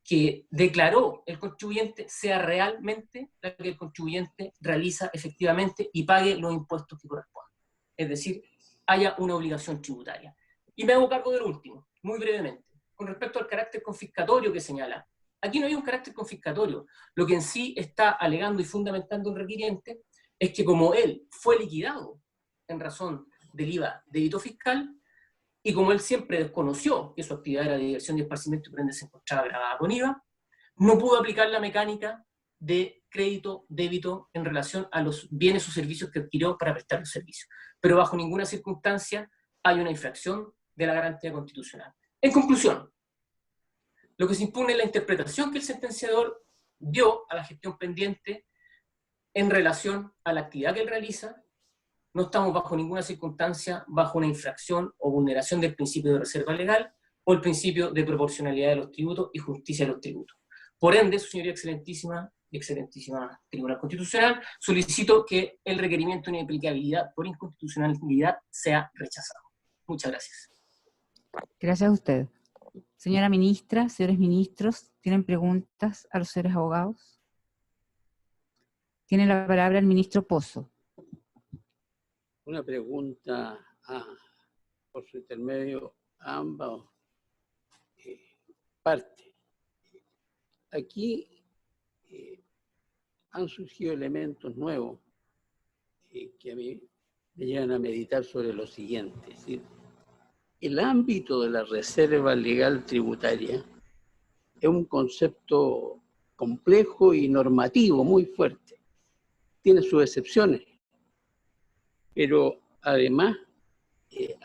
que declaró el contribuyente sea realmente la que el contribuyente realiza efectivamente y pague los impuestos que corresponden. Es decir, haya una obligación tributaria. Y me hago cargo del último, muy brevemente, con respecto al carácter confiscatorio que señala. Aquí no hay un carácter confiscatorio. Lo que en sí está alegando y fundamentando un requiriente es que como él fue liquidado en razón del IVA débito fiscal, y como él siempre desconoció que su actividad era de diversión y esparcimiento y por ende se encontraba grabada con IVA, no pudo aplicar la mecánica de crédito, débito en relación a los bienes o servicios que adquirió para prestar los servicios. Pero bajo ninguna circunstancia hay una infracción de la garantía constitucional. En conclusión, lo que se impone es la interpretación que el sentenciador dio a la gestión pendiente en relación a la actividad que él realiza. No estamos bajo ninguna circunstancia bajo una infracción o vulneración del principio de reserva legal o el principio de proporcionalidad de los tributos y justicia de los tributos. Por ende, su señoría excelentísima y excelentísima Tribunal Constitucional, solicito que el requerimiento de inaplicabilidad por inconstitucionalidad sea rechazado. Muchas gracias. Gracias a usted. Señora ministra, señores ministros, ¿tienen preguntas a los señores abogados? Tiene la palabra el ministro Pozo. Una pregunta por su intermedio a ambos parte. Aquí han surgido elementos nuevos que a mí me llevan a meditar sobre lo siguiente. Es decir, el ámbito de la reserva legal tributaria es un concepto complejo y normativo muy fuerte. Tiene sus excepciones, pero además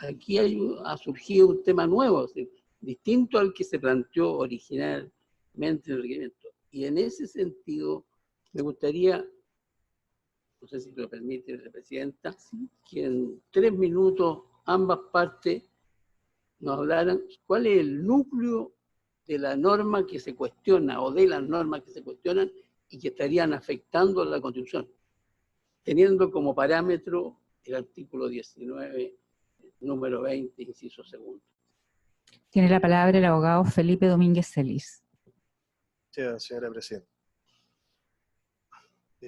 aquí ha surgido un tema nuevo, es decir, distinto al que se planteó originalmente en el requerimiento. Y en ese sentido, me gustaría, no sé si me lo permite la presidenta, que en 3 minutos ambas partes nos hablaran cuál es el núcleo de la norma que se cuestiona o de las normas que se cuestionan y que estarían afectando a la Constitución, teniendo como parámetro el artículo 19, número 20, inciso segundo. Tiene la palabra el abogado Felipe Domínguez Celis. Sí, señora presidenta.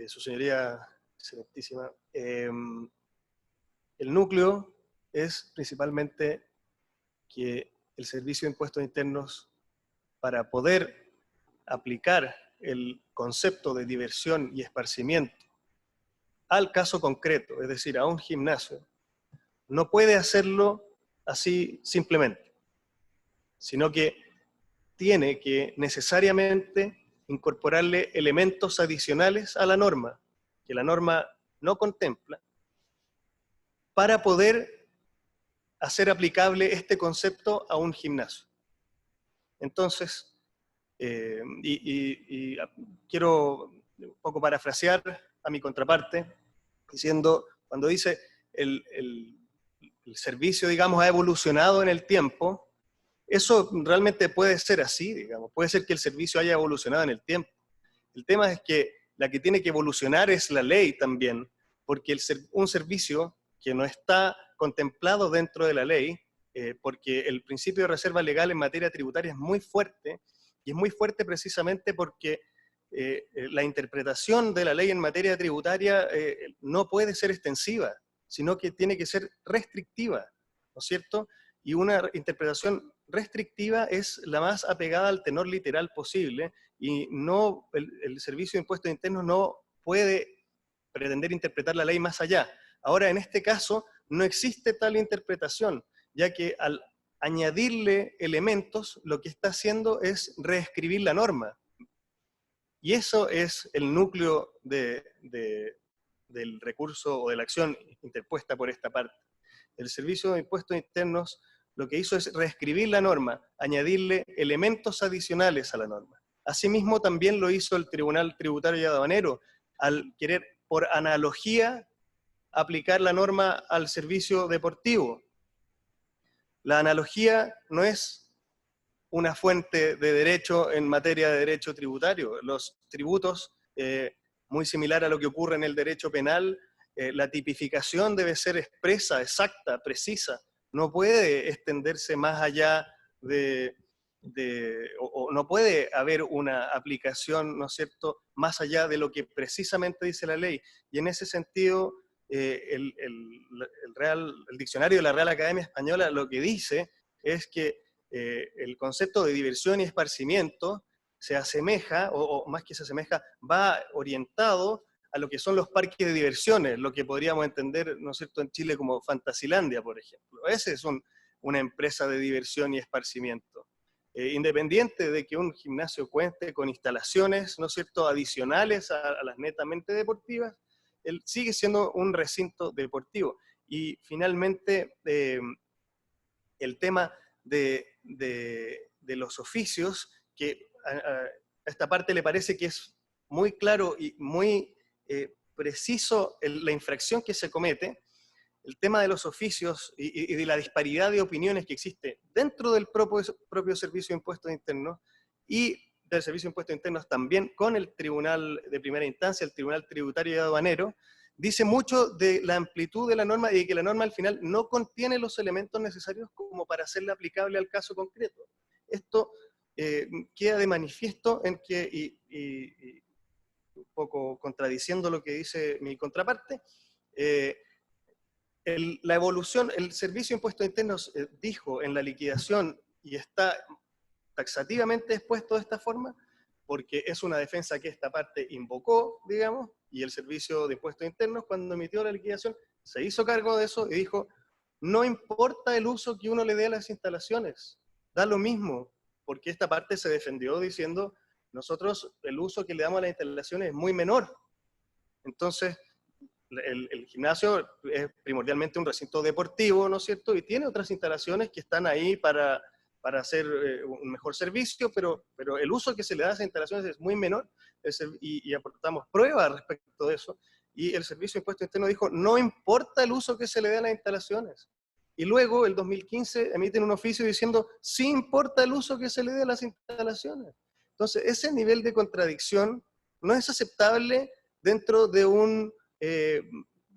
Su señoría, excelentísima. El núcleo es principalmente que el Servicio de Impuestos Internos, para poder aplicar el concepto de diversión y esparcimiento al caso concreto, es decir, a un gimnasio, no puede hacerlo así simplemente, sino que tiene que necesariamente incorporarle elementos adicionales a la norma, que la norma no contempla, para poder hacer aplicable este concepto a un gimnasio. Entonces, quiero un poco parafrasear a mi contraparte, diciendo, cuando dice el servicio, digamos, ha evolucionado en el tiempo, eso realmente puede ser así, digamos, puede ser que el servicio haya evolucionado en el tiempo. El tema es que la que tiene que evolucionar es la ley también, porque un servicio que no está contemplado dentro de la ley, porque el principio de reserva legal en materia tributaria es muy fuerte, y es muy fuerte precisamente porque la interpretación de la ley en materia tributaria no puede ser extensiva, sino que tiene que ser restrictiva, ¿no es cierto? Y una interpretación restrictiva es la más apegada al tenor literal posible, y no, el Servicio de Impuestos Internos no puede pretender interpretar la ley más allá. Ahora, en este caso, no existe tal interpretación, ya que al añadirle elementos, lo que está haciendo es reescribir la norma. Y eso es el núcleo del recurso o de la acción interpuesta por esta parte. El Servicio de Impuestos Internos lo que hizo es reescribir la norma, añadirle elementos adicionales a la norma. Asimismo, también lo hizo el Tribunal Tributario y Aduanero, al querer, por analogía, aplicar la norma al servicio deportivo. La analogía no es una fuente de derecho en materia de derecho tributario. Los tributos, muy similar a lo que ocurre en el derecho penal, la tipificación debe ser expresa, exacta, precisa. No puede extenderse más allá o no puede haber una aplicación, ¿no es cierto?, más allá de lo que precisamente dice la ley. Y en ese sentido, el diccionario de la Real Academia Española lo que dice es que el concepto de diversión y esparcimiento se asemeja, o más que se asemeja, va orientado a lo que son los parques de diversiones, lo que podríamos entender, ¿no es cierto?, en Chile como Fantasilandia, por ejemplo. Esa es una empresa de diversión y esparcimiento. Independiente de que un gimnasio cuente con instalaciones, ¿no es cierto?, adicionales a las netamente deportivas, él sigue siendo un recinto deportivo. Y finalmente, el tema de los oficios, que a esta parte le parece que es muy claro y muy preciso la infracción que se comete. El tema de los oficios y de la disparidad de opiniones que existe dentro del propio Servicio de Impuestos Internos y del Servicio de Impuestos Internos también con el Tribunal de Primera Instancia, el Tribunal Tributario y Aduanero, dice mucho de la amplitud de la norma y de que la norma al final no contiene los elementos necesarios como para hacerla aplicable al caso concreto. Esto queda de manifiesto en que, y un poco contradiciendo lo que dice mi contraparte, la evolución, el Servicio de Impuestos Internos dijo en la liquidación, y está taxativamente expuesto de esta forma, porque es una defensa que esta parte invocó, digamos, y el Servicio de Impuestos Internos, cuando emitió la liquidación, se hizo cargo de eso y dijo, no importa el uso que uno le dé a las instalaciones, da lo mismo, porque esta parte se defendió diciendo, nosotros el uso que le damos a las instalaciones es muy menor. Entonces, el gimnasio es primordialmente un recinto deportivo, ¿no es cierto? Y tiene otras instalaciones que están ahí para hacer un mejor servicio, pero el uso que se le da a esas instalaciones es muy menor, y aportamos pruebas respecto de eso, y el Servicio de Impuestos Internos dijo, no importa el uso que se le dé a las instalaciones. Y luego, el 2015, emiten un oficio diciendo, sí importa el uso que se le dé a las instalaciones. Entonces, ese nivel de contradicción no es aceptable dentro de un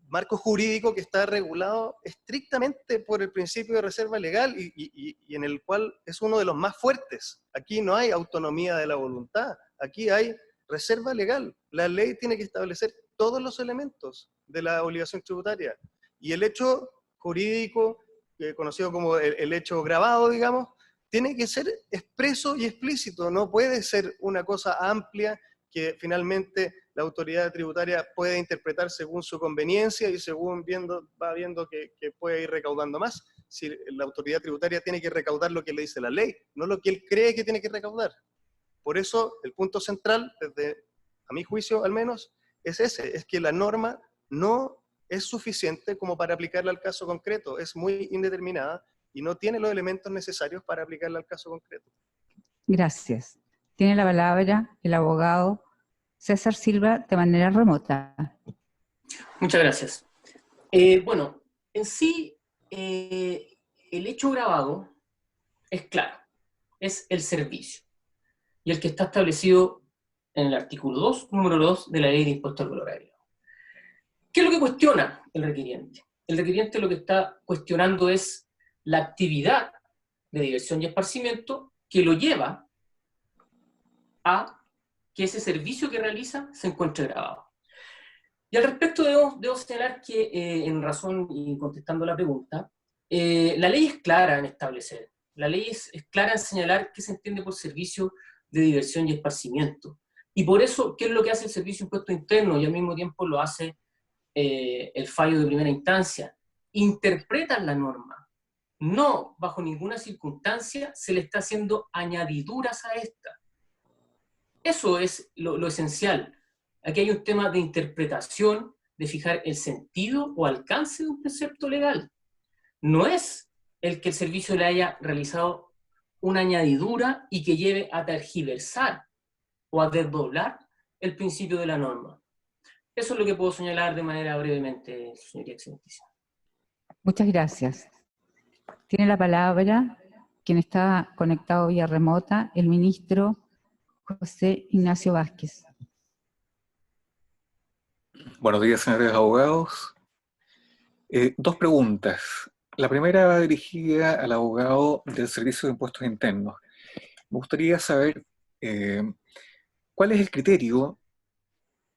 marco jurídico que está regulado estrictamente por el principio de reserva legal y en el cual es uno de los más fuertes. Aquí no hay autonomía de la voluntad, aquí hay reserva legal. La ley tiene que establecer todos los elementos de la obligación tributaria. Y el hecho jurídico, conocido como el hecho grabado, digamos, tiene que ser expreso y explícito, no puede ser una cosa amplia que finalmente la autoridad tributaria puede interpretar según su conveniencia y según va viendo que puede ir recaudando más. Si la autoridad tributaria tiene que recaudar lo que le dice la ley, no lo que él cree que tiene que recaudar. Por eso el punto central, desde a mi juicio al menos, es ese, es que la norma no es suficiente como para aplicarla al caso concreto, es muy indeterminada y no tiene los elementos necesarios para aplicarla al caso concreto. Gracias. Tiene la palabra el abogado César Silva de manera remota. Muchas gracias. Bueno, en sí, el hecho grabado es claro, es el servicio, y el que está establecido en el artículo 2, número 2 de la Ley de Impuesto al Valor Agregado. ¿Qué es lo que cuestiona el requiriente? El requiriente lo que está cuestionando es la actividad de diversión y esparcimiento que lo lleva a que ese servicio que realiza se encuentre grabado. Y al respecto debo señalar que, en razón y contestando la pregunta, la ley es clara en establecer, la ley es clara en señalar qué se entiende por servicio de diversión y esparcimiento. Y por eso, ¿qué es lo que hace el Servicio de Impuestos Internos? Y al mismo tiempo lo hace el fallo de primera instancia. Interpretan la norma. No, bajo ninguna circunstancia, se le está haciendo añadiduras a esta. Eso es lo esencial. Aquí hay un tema de interpretación, de fijar el sentido o alcance de un precepto legal. No es el que el servicio le haya realizado una añadidura y que lleve a tergiversar o a desdoblar el principio de la norma. Eso es lo que puedo señalar de manera brevemente, señoría excelentísima. Muchas gracias. Tiene la palabra quien está conectado vía remota, el ministro José Ignacio Vázquez. Buenos días, señores abogados. Dos preguntas. La primera va dirigida al abogado del Servicio de Impuestos Internos. Me gustaría saber cuál es el criterio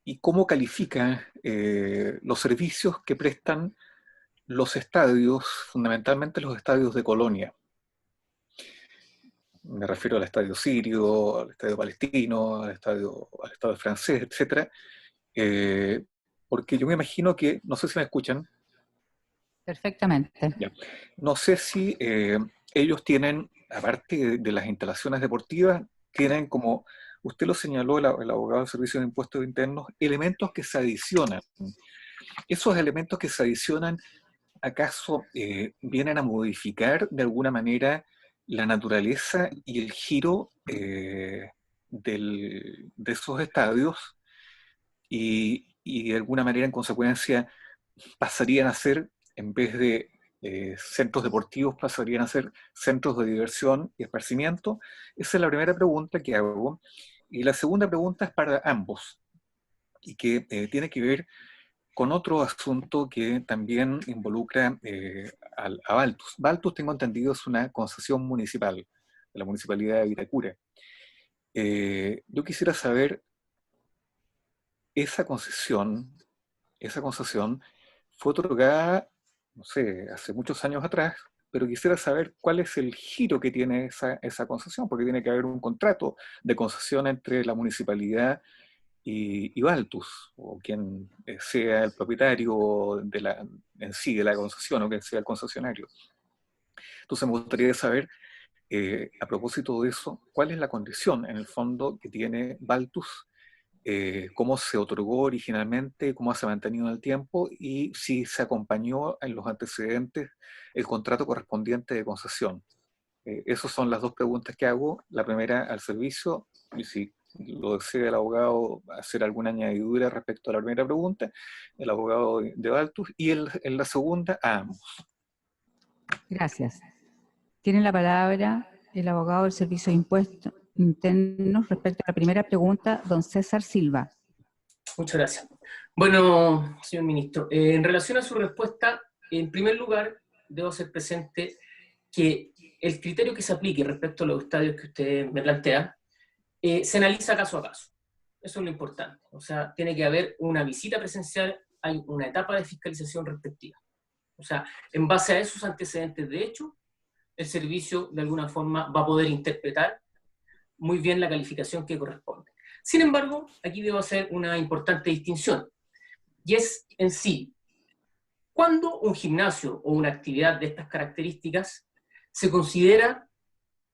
y cómo califica los servicios que prestan los estadios, fundamentalmente los estadios de Colonia. Me refiero al estadio sirio, al estadio palestino, al estadio francés, etc. Porque yo me imagino que, no sé si me escuchan. Perfectamente. Ya. No sé si ellos tienen, aparte de las instalaciones deportivas, tienen, como usted lo señaló, el abogado del Servicio de Impuestos Internos, elementos que se adicionan. Esos elementos que se adicionan, ¿acaso vienen a modificar de alguna manera la naturaleza y el giro de esos estadios y de alguna manera, en consecuencia, pasarían a ser, en vez de centros deportivos, pasarían a ser centros de diversión y esparcimiento? Esa es la primera pregunta que hago. Y la segunda pregunta es para ambos, y que tiene que ver con otro asunto que también involucra a Baltus. Baltus, tengo entendido, es una concesión municipal, de la Municipalidad de Vitacura. Yo quisiera saber, esa concesión fue otorgada, no sé, hace muchos años atrás, pero quisiera saber cuál es el giro que tiene esa concesión, porque tiene que haber un contrato de concesión entre la municipalidad y Baltus, o quien sea el propietario en sí de la concesión, o quien sea el concesionario. Entonces me gustaría saber, a propósito de eso, cuál es la condición, en el fondo, que tiene Baltus, cómo se otorgó originalmente, cómo se ha mantenido en el tiempo, y si se acompañó en los antecedentes el contrato correspondiente de concesión. Esas son las dos preguntas que hago. La primera al servicio, y si lo desea el abogado hacer alguna añadidura respecto a la primera pregunta, el abogado de Baltus, y en la segunda a ambos. Gracias. Tiene la palabra el abogado del Servicio de Impuestos Internos respecto a la primera pregunta, don César Silva. Muchas gracias. Bueno, señor ministro, en relación a su respuesta, en primer lugar, debo hacer presente que el criterio que se aplique respecto a los estadios que usted me plantea, se analiza caso a caso. Eso es lo importante. O sea, tiene que haber una visita presencial, hay una etapa de fiscalización respectiva. O sea, en base a esos antecedentes de hecho, el servicio de alguna forma va a poder interpretar muy bien la calificación que corresponde. Sin embargo, aquí debo hacer una importante distinción, y es en sí, ¿cuándo un gimnasio o una actividad de estas características se considera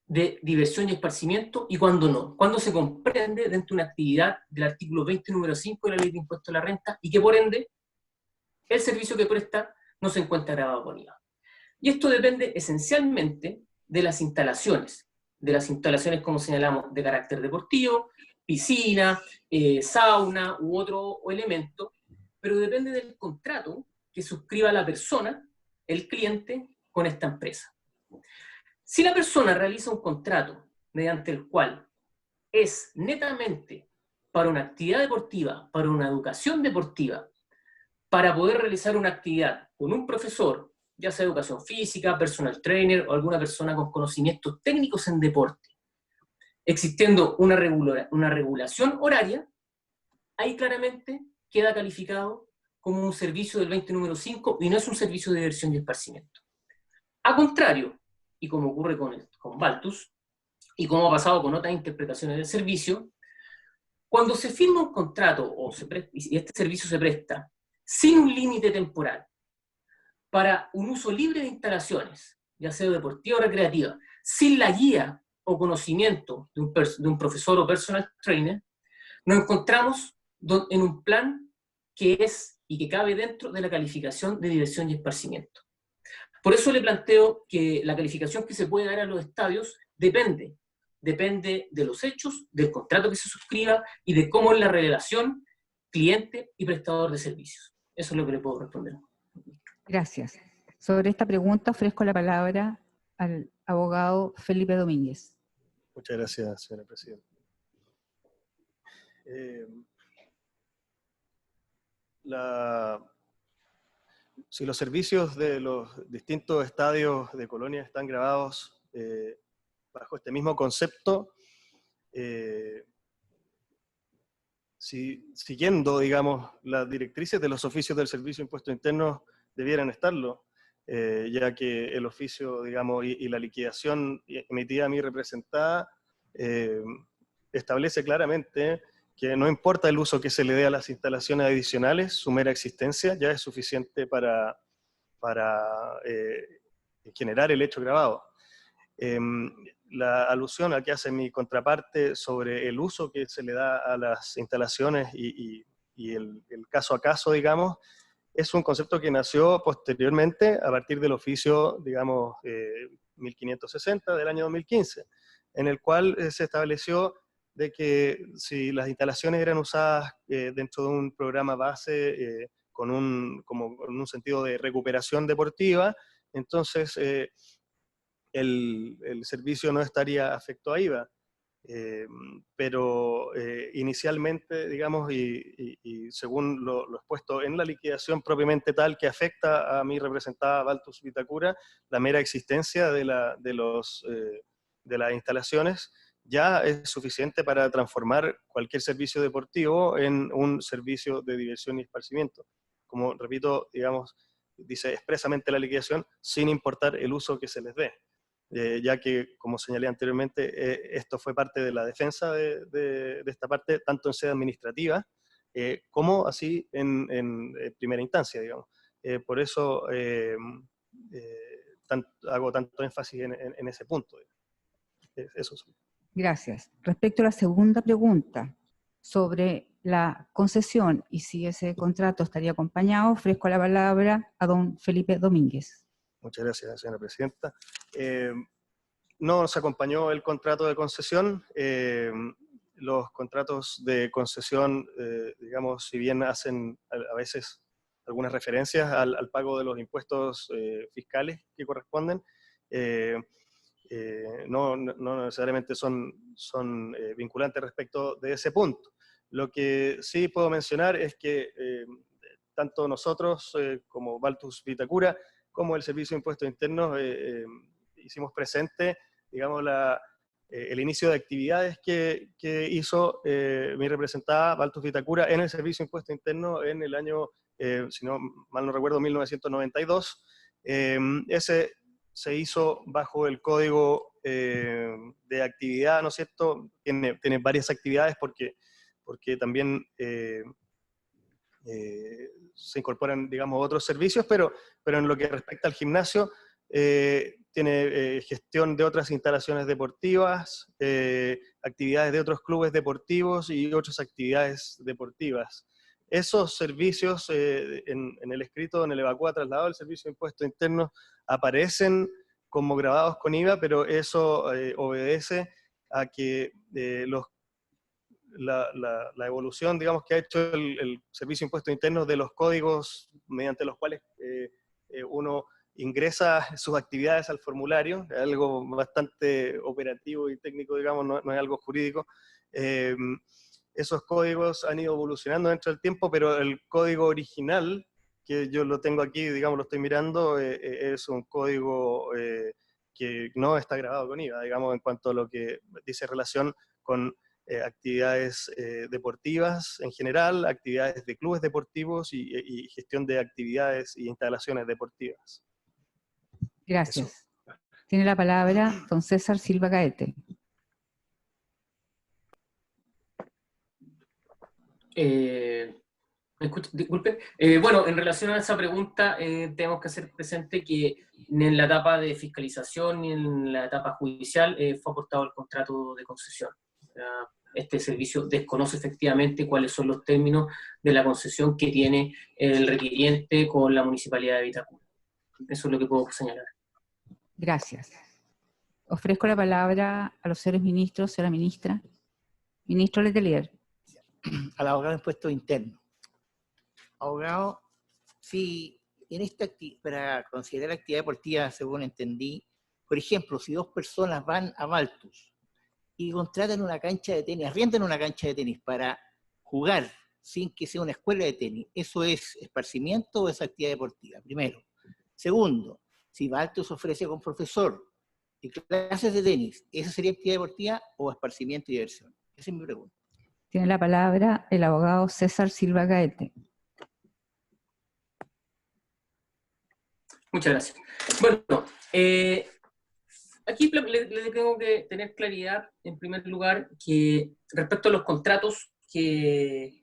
de diversión y esparcimiento y cuándo no? ¿Cuándo se comprende dentro de una actividad del artículo 20, número 5 de la Ley de Impuesto a la Renta y que por ende el servicio que presta no se encuentra gravado con IVA? Y esto depende esencialmente de las instalaciones como señalamos, de carácter deportivo, piscina, sauna u otro elemento, pero depende del contrato que suscriba la persona, el cliente, con esta empresa. Si la persona realiza un contrato mediante el cual es netamente para una actividad deportiva, para una educación deportiva, para poder realizar una actividad con un profesor, ya sea educación física, personal trainer o alguna persona con conocimientos técnicos en deporte, existiendo una regulación horaria, ahí claramente queda calificado como un servicio del 20 número 5 y no es un servicio de diversión y esparcimiento. A contrario, y como ocurre con Baltus, y como ha pasado con otras interpretaciones del servicio, cuando se firma un contrato y este servicio se presta sin un límite temporal para un uso libre de instalaciones, ya sea deportiva o recreativa, sin la guía o conocimiento de un profesor o personal trainer, nos encontramos en un plan que es y que cabe dentro de la calificación de diversión y esparcimiento. Por eso le planteo que la calificación que se puede dar a los estadios depende de los hechos, del contrato que se suscriba y de cómo es la relación cliente y prestador de servicios. Eso es lo que le puedo responder. Gracias. Sobre esta pregunta ofrezco la palabra al abogado Felipe Domínguez. Muchas gracias, señora presidenta. Si los servicios de los distintos estadios de Colonia están grabados bajo este mismo concepto, siguiendo, digamos, las directrices de los oficios del Servicio de Impuestos Internos, debieran estarlo, ya que el oficio, digamos, y la liquidación emitida a mí representada establece claramente que no importa el uso que se le dé a las instalaciones adicionales, su mera existencia ya es suficiente para generar el hecho grabado. La alusión a que hace mi contraparte sobre el uso que se le da a las instalaciones y el caso a caso, digamos, es un concepto que nació posteriormente a partir del oficio, digamos, 1560 del año 2015, en el cual se estableció de que si las instalaciones eran usadas dentro de un programa base con un sentido de recuperación deportiva, entonces el servicio no estaría afecto a IVA. Pero inicialmente, digamos, y según lo expuesto en la liquidación propiamente tal que afecta a mi representada Baltus Vitacura, la mera existencia de las instalaciones ya es suficiente para transformar cualquier servicio deportivo en un servicio de diversión y esparcimiento. Como repito, digamos, dice expresamente la liquidación, sin importar el uso que se les dé. Ya que, como señalé anteriormente, esto fue parte de la defensa de esta parte, tanto en sede administrativa, como así en primera instancia, digamos. Por eso hago tanto énfasis en ese punto. Eso sí. Gracias. Respecto a la segunda pregunta, sobre la concesión y si ese contrato estaría acompañado, ofrezco la palabra a don Felipe Domínguez. Muchas gracias, señora presidenta. No nos acompañó el contrato de concesión. Los contratos de concesión, digamos, si bien hacen a veces algunas referencias al pago de los impuestos fiscales que corresponden, no necesariamente son vinculantes respecto de ese punto. Lo que sí puedo mencionar es que tanto nosotros como Baltus Vitacura, como el Servicio de Impuestos Internos, hicimos presente, digamos, el inicio de actividades que hizo mi representada, Baltus Vitacura, en el Servicio de Impuestos Internos en el año, si no mal no recuerdo, 1992. Ese se hizo bajo el código de actividad, ¿no es cierto? Tiene varias actividades porque también se incorporan, digamos, otros servicios, pero en lo que respecta al gimnasio, tiene gestión de otras instalaciones deportivas, actividades de otros clubes deportivos y otras actividades deportivas. Esos servicios en el escrito, en el EVACUA trasladado del Servicio de Impuestos Internos, aparecen como grabados con IVA, pero eso obedece a que la evolución, digamos, que ha hecho el Servicio de Impuestos Internos de los códigos mediante los cuales uno ingresa sus actividades al formulario, es algo bastante operativo y técnico, digamos, no es algo jurídico. Esos códigos han ido evolucionando dentro del tiempo, pero el código original, que yo lo tengo aquí, digamos, lo estoy mirando, es un código que no está grabado con IVA, digamos, en cuanto a lo que dice relación con actividades deportivas en general, actividades de clubes deportivos y gestión de actividades y instalaciones deportivas. Gracias. Eso. Tiene la palabra don César Silva Gaete. Disculpe. Bueno, en relación a esa pregunta, tenemos que hacer presente que ni en la etapa de fiscalización ni en la etapa judicial fue aportado el contrato de concesión. Este servicio desconoce efectivamente cuáles son los términos de la concesión que tiene el requiriente con la Municipalidad de Vitacura. Eso es lo que puedo señalar. Gracias. Ofrezco la palabra a los señores ministros, señora ministra. Ministro Letelier. Al abogado de impuestos internos. Abogado, si en para considerar actividad deportiva, según entendí, por ejemplo, si dos personas van a Baltus y contratan una cancha de tenis, arriendan una cancha de tenis para jugar sin que sea una escuela de tenis, ¿eso es esparcimiento o es actividad deportiva? Primero. Segundo, si Baltus ofrece con profesor y clases de tenis, ¿esa sería actividad deportiva o esparcimiento y diversión? Esa es mi pregunta. Tiene la palabra el abogado César Silva Gaete. Muchas gracias. Bueno, aquí le tengo que tener claridad, en primer lugar, que respecto a los contratos que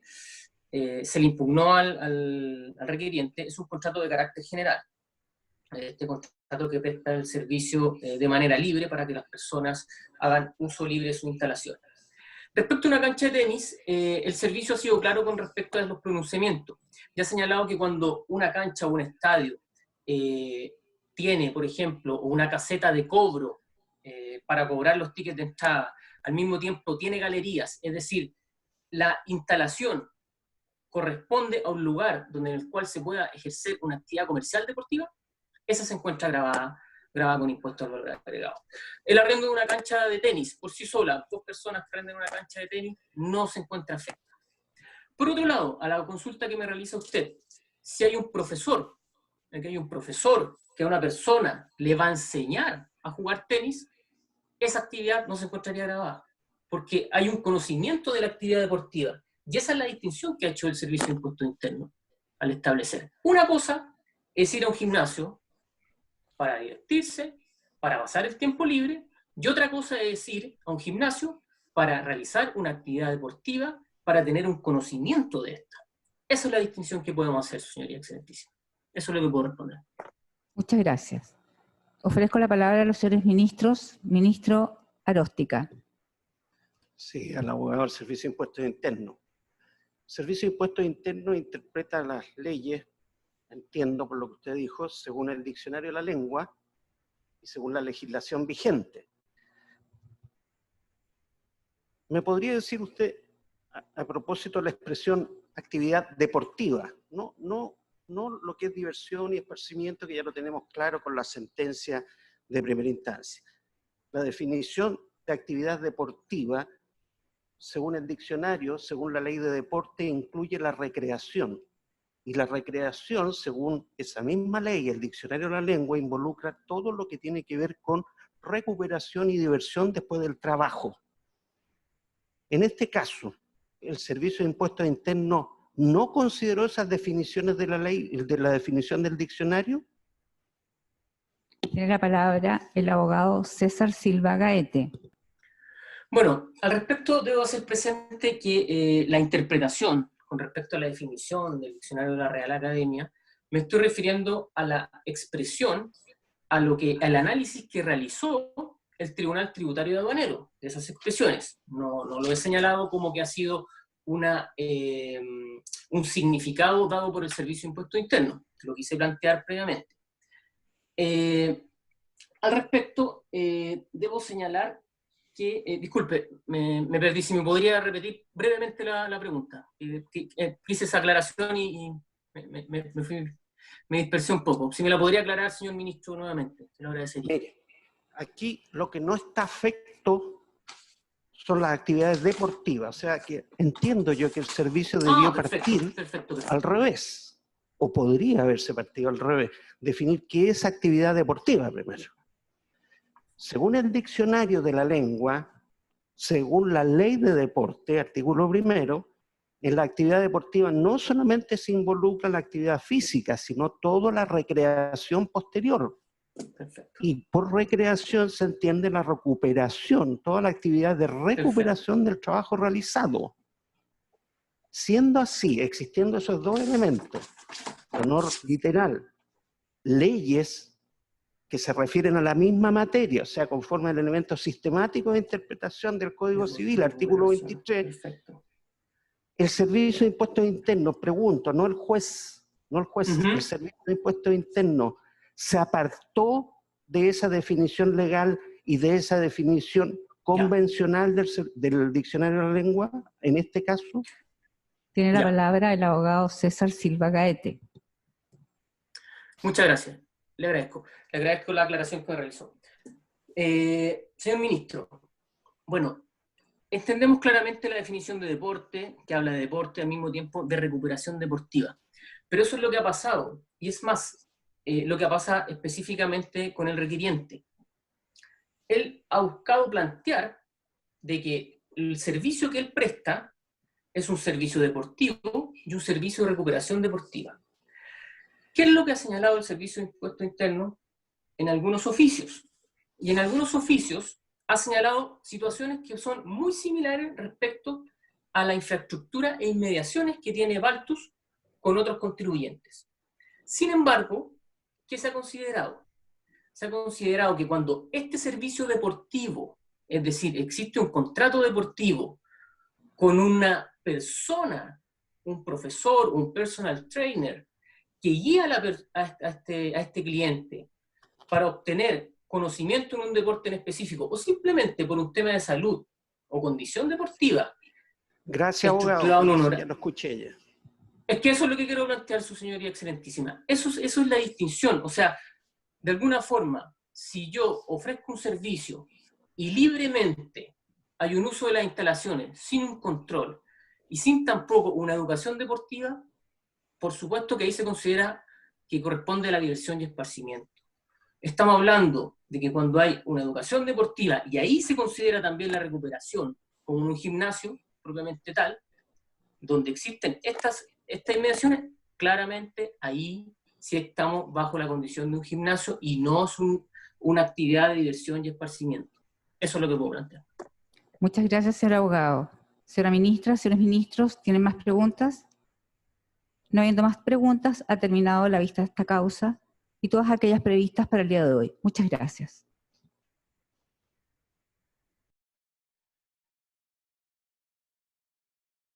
se le impugnó al requiriente, es un contrato de carácter general. Este contrato que presta el servicio de manera libre para que las personas hagan uso libre de su instalación. Respecto a una cancha de tenis, el servicio ha sido claro con respecto a los pronunciamientos. Ya ha señalado que cuando una cancha o un estadio tiene, por ejemplo, una caseta de cobro para cobrar los tickets de entrada, al mismo tiempo tiene galerías, es decir, la instalación corresponde a un lugar en el cual se pueda ejercer una actividad comercial deportiva, esa se encuentra grabada con impuestos al valor agregado. El arriendo de una cancha de tenis, por sí sola, dos personas que arrendan una cancha de tenis, no se encuentra afecta. Por otro lado, a la consulta que me realiza usted, si hay un profesor, que a una persona le va a enseñar a jugar tenis, esa actividad no se encontraría grabada, porque hay un conocimiento de la actividad deportiva, y esa es la distinción que ha hecho el Servicio de Impuestos Internos al establecer. Una cosa es ir a un gimnasio para divertirse, para pasar el tiempo libre, y otra cosa es ir a un gimnasio para realizar una actividad deportiva, para tener un conocimiento de esta. Esa es la distinción que podemos hacer, señoría excelentísima. Eso es lo que puedo responder. Muchas gracias. Ofrezco la palabra a los señores ministros. Ministro Aróstica. Sí, al abogado del Servicio de Impuestos Internos. El Servicio de Impuestos Internos interpreta las leyes, entiendo por lo que usted dijo, según el diccionario de la lengua y según la legislación vigente. ¿Me podría decir usted, a propósito de la expresión actividad deportiva, no lo que es diversión y esparcimiento, que ya lo tenemos claro con la sentencia de primera instancia? La definición de actividad deportiva, según el diccionario, según la ley de deporte, incluye la recreación. Y la recreación, según esa misma ley, el diccionario de la lengua, involucra todo lo que tiene que ver con recuperación y diversión después del trabajo. En este caso, el Servicio de Impuestos Internos no consideró esas definiciones de la ley, de la definición del diccionario. Tiene la palabra el abogado César Silva Gaete. Bueno, al respecto debo hacer presente que la interpretación con respecto a la definición del diccionario de la Real Academia, me estoy refiriendo a la expresión, al análisis que realizó el Tribunal Tributario y Aduanero de esas expresiones. No lo he señalado como que ha sido un significado dado por el Servicio de Impuestos Internos, que lo quise plantear previamente. Al respecto, debo señalar que, disculpe, me perdí, si me podría repetir brevemente la pregunta. Hice esa aclaración y me dispersé un poco. Si me la podría aclarar, señor ministro, nuevamente, se lo agradecería. Mire, aquí lo que no está afecto son las actividades deportivas, o sea que entiendo yo que el servicio debió partir al revés, o podría haberse partido al revés, definir qué es actividad deportiva primero. Según el diccionario de la lengua, según la ley de deporte, artículo 1, en la actividad deportiva no solamente se involucra la actividad física, sino toda la recreación posterior. Perfecto. Y por recreación se entiende la recuperación, toda la actividad de recuperación del trabajo realizado. Siendo así, existiendo esos dos elementos, honor literal, leyes que se refieren a la misma materia, o sea, conforme al elemento sistemático de interpretación del Código Civil, artículo 23, Perfecto. el Servicio de Impuestos Internos, pregunto, no el juez, el Servicio de Impuestos Internos, ¿se apartó de esa definición legal y de esa definición convencional del diccionario de la lengua, en este caso? Tiene la palabra el abogado César Silva Gaete. Muchas gracias. Le agradezco la aclaración que me realizó. Señor ministro, bueno, entendemos claramente la definición de deporte, que habla de deporte al mismo tiempo de recuperación deportiva. Pero eso es lo que ha pasado, y es más, lo que pasa específicamente con el requiriente. Él ha buscado plantear de que el servicio que él presta es un servicio deportivo y un servicio de recuperación deportiva. ¿Qué es lo que ha señalado el Servicio de Impuestos Internos en algunos oficios? Y en algunos oficios ha señalado situaciones que son muy similares respecto a la infraestructura e inmediaciones que tiene Baltus con otros contribuyentes. Sin embargo, ¿qué se ha considerado? Se ha considerado que cuando este servicio deportivo, es decir, existe un contrato deportivo con una persona, un profesor, un personal trainer, que guía a este cliente para obtener conocimiento en un deporte en específico, o simplemente por un tema de salud o condición deportiva. Gracias, abogado. Ya lo escuché ya. Es que eso es lo que quiero plantear, su señoría excelentísima. Eso es la distinción. O sea, de alguna forma, si yo ofrezco un servicio y libremente hay un uso de las instalaciones sin un control y sin tampoco una educación deportiva, por supuesto que ahí se considera que corresponde a la diversión y esparcimiento. Estamos hablando de que cuando hay una educación deportiva, y ahí se considera también la recuperación, como en un gimnasio propiamente tal, donde existen estas inmediaciones, claramente ahí si estamos bajo la condición de un gimnasio y no es una actividad de diversión y esparcimiento. Eso es lo que puedo plantear. Muchas gracias, señor abogado. Señora ministra, señores ministros, ¿tienen más preguntas? No habiendo más preguntas, ha terminado la vista de esta causa y todas aquellas previstas para el día de hoy. Muchas gracias.